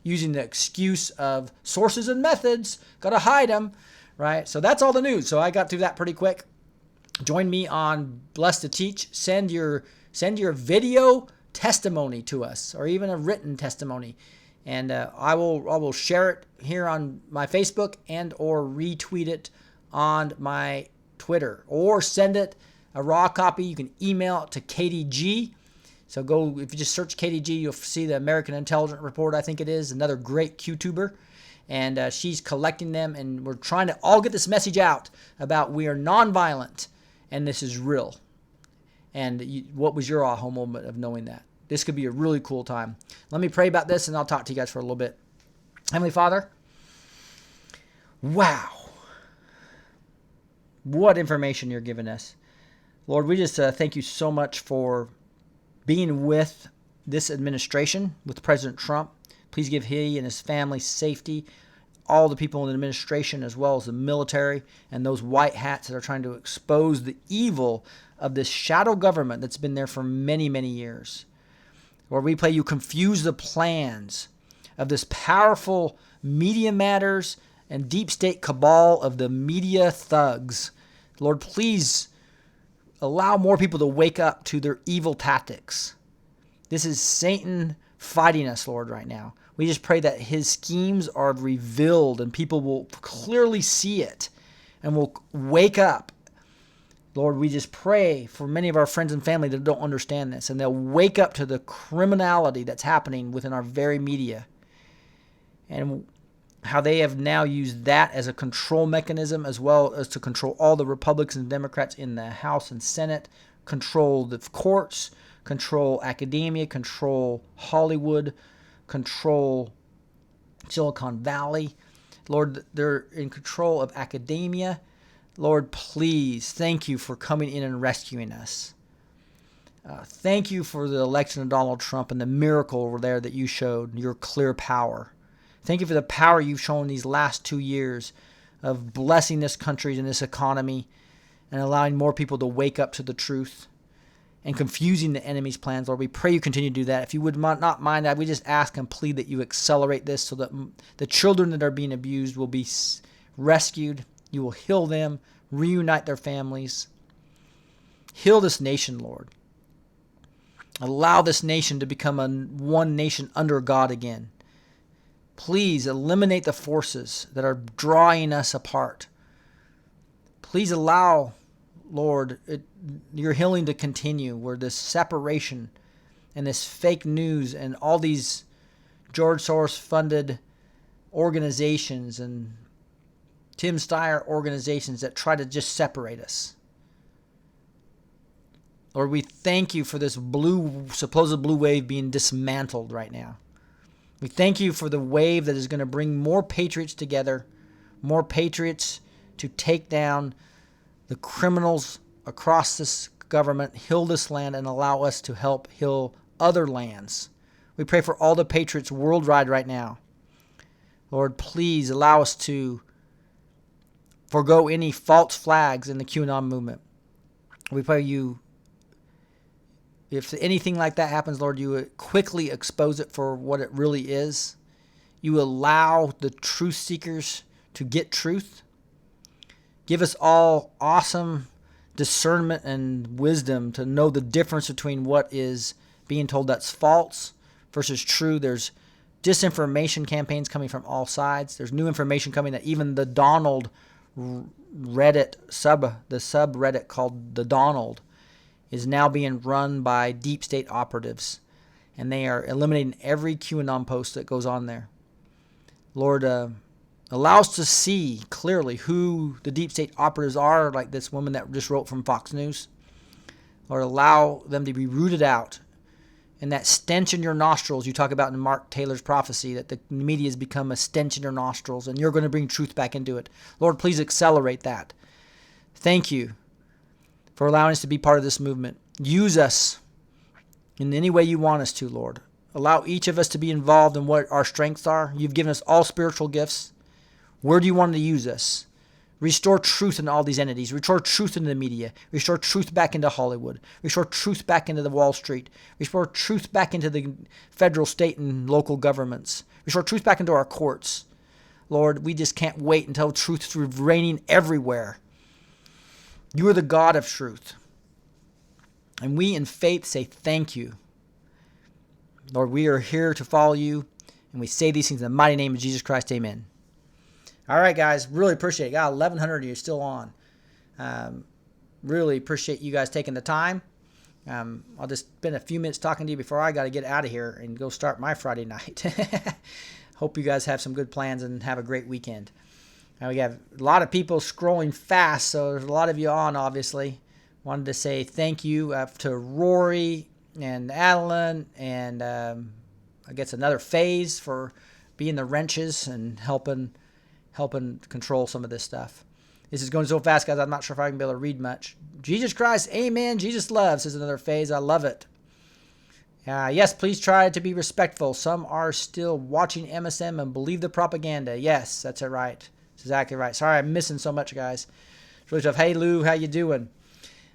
using the excuse of sources and methods. Got to hide them, right? So that's all the news. So I got through that pretty quick. Join me on Blessed to Teach. Send your video testimony to us, or even a written testimony, and I will share it here on my Facebook and or retweet it on my Twitter, or send it a raw copy. You can email it to KDG. So if you just search KDG, you'll see the American Intelligence Report, I think it is, another great QTuber. And she's collecting them, and we're trying to all get this message out about we are nonviolent, and this is real. And what was your aha moment of knowing that? This could be a really cool time. Let me pray about this, and I'll talk to you guys for a little bit. Heavenly Father, wow. What information you're giving us. Lord, we just thank you so much for being with this administration, with President Trump. Please give he and his family safety, all the people in the administration as well as the military and those white hats that are trying to expose the evil of this shadow government that's been there for many, many years. Lord, we pray you confuse the plans of this powerful Media Matters and deep state cabal of the media thugs. Lord, please allow more people to wake up to their evil tactics. This is Satan fighting us, Lord, right now. We just pray that his schemes are revealed and people will clearly see it and will wake up. Lord, we just pray for many of our friends and family that don't understand this, and they'll wake up to the criminality that's happening within our very media and how they have now used that as a control mechanism, as well as to control all the Republicans and Democrats in the House and Senate, control the courts, control academia, control Hollywood, control Silicon Valley. Lord, they're in control of academia. Lord, please, thank you for coming in and rescuing us. Thank you for the election of Donald Trump and the miracle over there that you showed, your clear power. Thank you for the power you've shown these last 2 years of blessing this country and this economy and allowing more people to wake up to the truth and confusing the enemy's plans. Lord, we pray you continue to do that. If you would not mind that, we just ask and plead that you accelerate this so that the children that are being abused will be rescued. You will heal them, reunite their families. Heal this nation, Lord. Allow this nation to become a one nation under God again. Please eliminate the forces that are drawing us apart. Please allow, Lord, your healing to continue, where this separation and this fake news and all these George Soros-funded organizations and Tim Steyer organizations that try to just separate us. Lord, we thank you for this supposed blue wave being dismantled right now. We thank you for the wave that is going to bring more patriots together, more patriots to take down the criminals across this government, heal this land, and allow us to help heal other lands. We pray for all the patriots worldwide right now. Lord, please allow us to forego any false flags in the QAnon movement. We pray you, if anything like that happens, Lord, you would quickly expose it for what it really is. You allow the truth seekers to get truth. Give us all awesome discernment and wisdom to know the difference between what is being told that's false versus true. There's disinformation campaigns coming from all sides. There's new information coming that even the Donald Reddit the subreddit called the Donald is now being run by deep state operatives, and they are eliminating every QAnon post that goes on there. Lord, allow us to see clearly who the deep state operatives are, like this woman that just wrote from Fox News. Lord, allow them to be rooted out. And that stench in your nostrils you talk about in Mark Taylor's prophecy, that the media has become a stench in your nostrils, and you're going to bring truth back into it. Lord, please accelerate that. Thank you for allowing us to be part of this movement. Use us in any way you want us to, Lord. Allow each of us to be involved in what our strengths are. You've given us all spiritual gifts. Where do you want to use us? Restore truth in all these entities. Restore truth into the media. Restore truth back into Hollywood. Restore truth back into the Wall Street. Restore truth back into the federal, state, and local governments. Restore truth back into our courts. Lord, we just can't wait until truth is reigning everywhere. You are the God of truth. And we in faith say thank you. Lord, we are here to follow you. And we say these things in the mighty name of Jesus Christ. Amen. All right, guys. Really appreciate it. Got 1,100 of you still on. Really appreciate you guys taking the time. I'll just spend a few minutes talking to you before I got to get out of here and go start my Friday night. Hope you guys have some good plans and have a great weekend. Now we have a lot of people scrolling fast, so there's a lot of you on, obviously. Wanted to say thank you to Rory and Adeline and I guess another Phase for being the wrenches and helping control some of this stuff. This is going so fast, guys, I'm not sure if I can be able to read much. Jesus Christ, amen, Jesus loves, says another Phase. I love it. Yes, please try to be respectful. Some are still watching MSM and believe the propaganda. Yes, that's it right. That's exactly right. Sorry, I'm missing so much, guys. It's really tough. Hey, Lou, how you doing?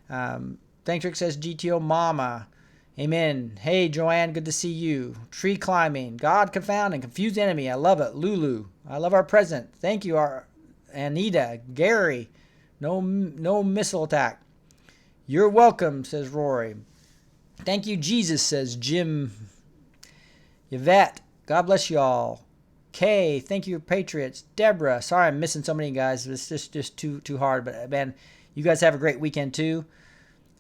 Thanks, Rick says GTO Mama. Amen. Hey, Joanne, good to see you. Tree climbing. God confounding. Confused enemy. I love it. Lulu. I love our president. Thank you, our Anita. Gary. No missile attack. You're welcome, says Rory. Thank you, Jesus, says Jim. Yvette. God bless you all. Kay, thank you, Patriots. Deborah, sorry I'm missing so many guys. It's just too hard. But man, you guys have a great weekend too.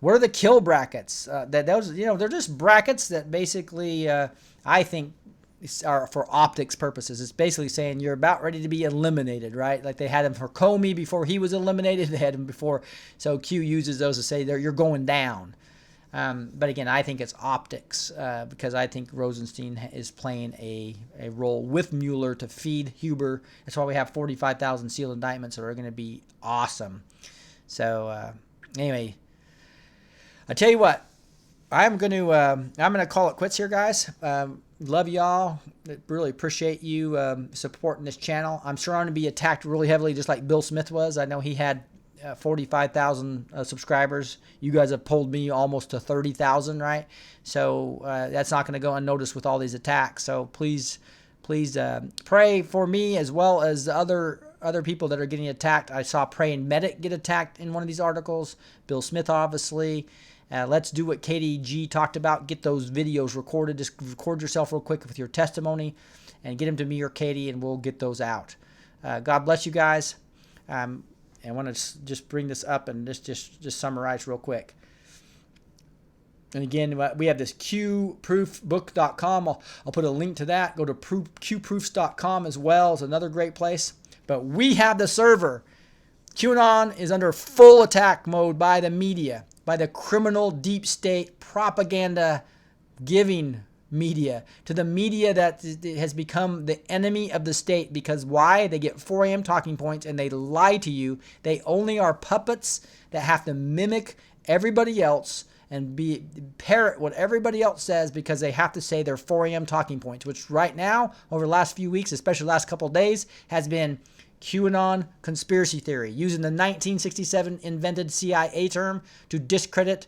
What are the kill brackets? Those, they're just brackets that basically I think are for optics purposes. It's basically saying you're about ready to be eliminated, right? Like they had him for Comey before he was eliminated. They had him before, so Q uses those to say you're going down. But again, I think it's optics because I think Rosenstein is playing a role with Mueller to feed Huber. That's why we have 45,000 sealed indictments that are going to be awesome. So anyway, I tell you what, I'm gonna call it quits here, guys. Love y'all. Really appreciate you supporting this channel. I'm sure I'm gonna be attacked really heavily, just like Bill Smith was. I know he had 45,000 subscribers. You guys have pulled me almost to 30,000, right? So that's not gonna go unnoticed with all these attacks. So please pray for me as well as the other people that are getting attacked. I saw Praying Medic get attacked in one of these articles. Bill Smith, obviously. Let's do what Katie G talked about. Get those videos recorded. Just record yourself real quick with your testimony and get them to me or Katie, and we'll get those out. God bless you guys. I want to just bring this up and just summarize real quick. And again, we have this qproofbook.com. I'll put a link to that. Go to qproofs.com as well. It's another great place. But we have the server. QAnon is under full attack mode by the media, by the criminal deep state propaganda giving media, to the media that has become the enemy of the state. Because why? They get 4 a.m. talking points and they lie to you. They only are puppets that have to mimic everybody else and parrot what everybody else says because they have to say their 4 a.m. talking points, which right now, over the last few weeks, especially the last couple of days, has been QAnon conspiracy theory, using the 1967 invented CIA term to discredit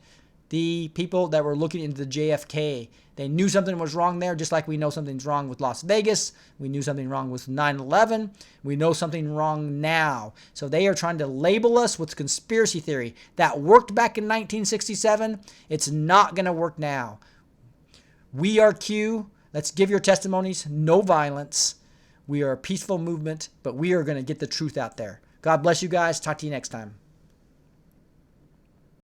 the people that were looking into the JFK. They knew something was wrong there, just like we know something's wrong with Las Vegas. We knew something wrong with 9/11. We know something wrong now. So they are trying to label us with conspiracy theory. That worked back in 1967. It's not going to work now. We are Q. Let's give your testimonies. No violence. We are a peaceful movement, but we are going to get the truth out there. God bless you guys. Talk to you next time.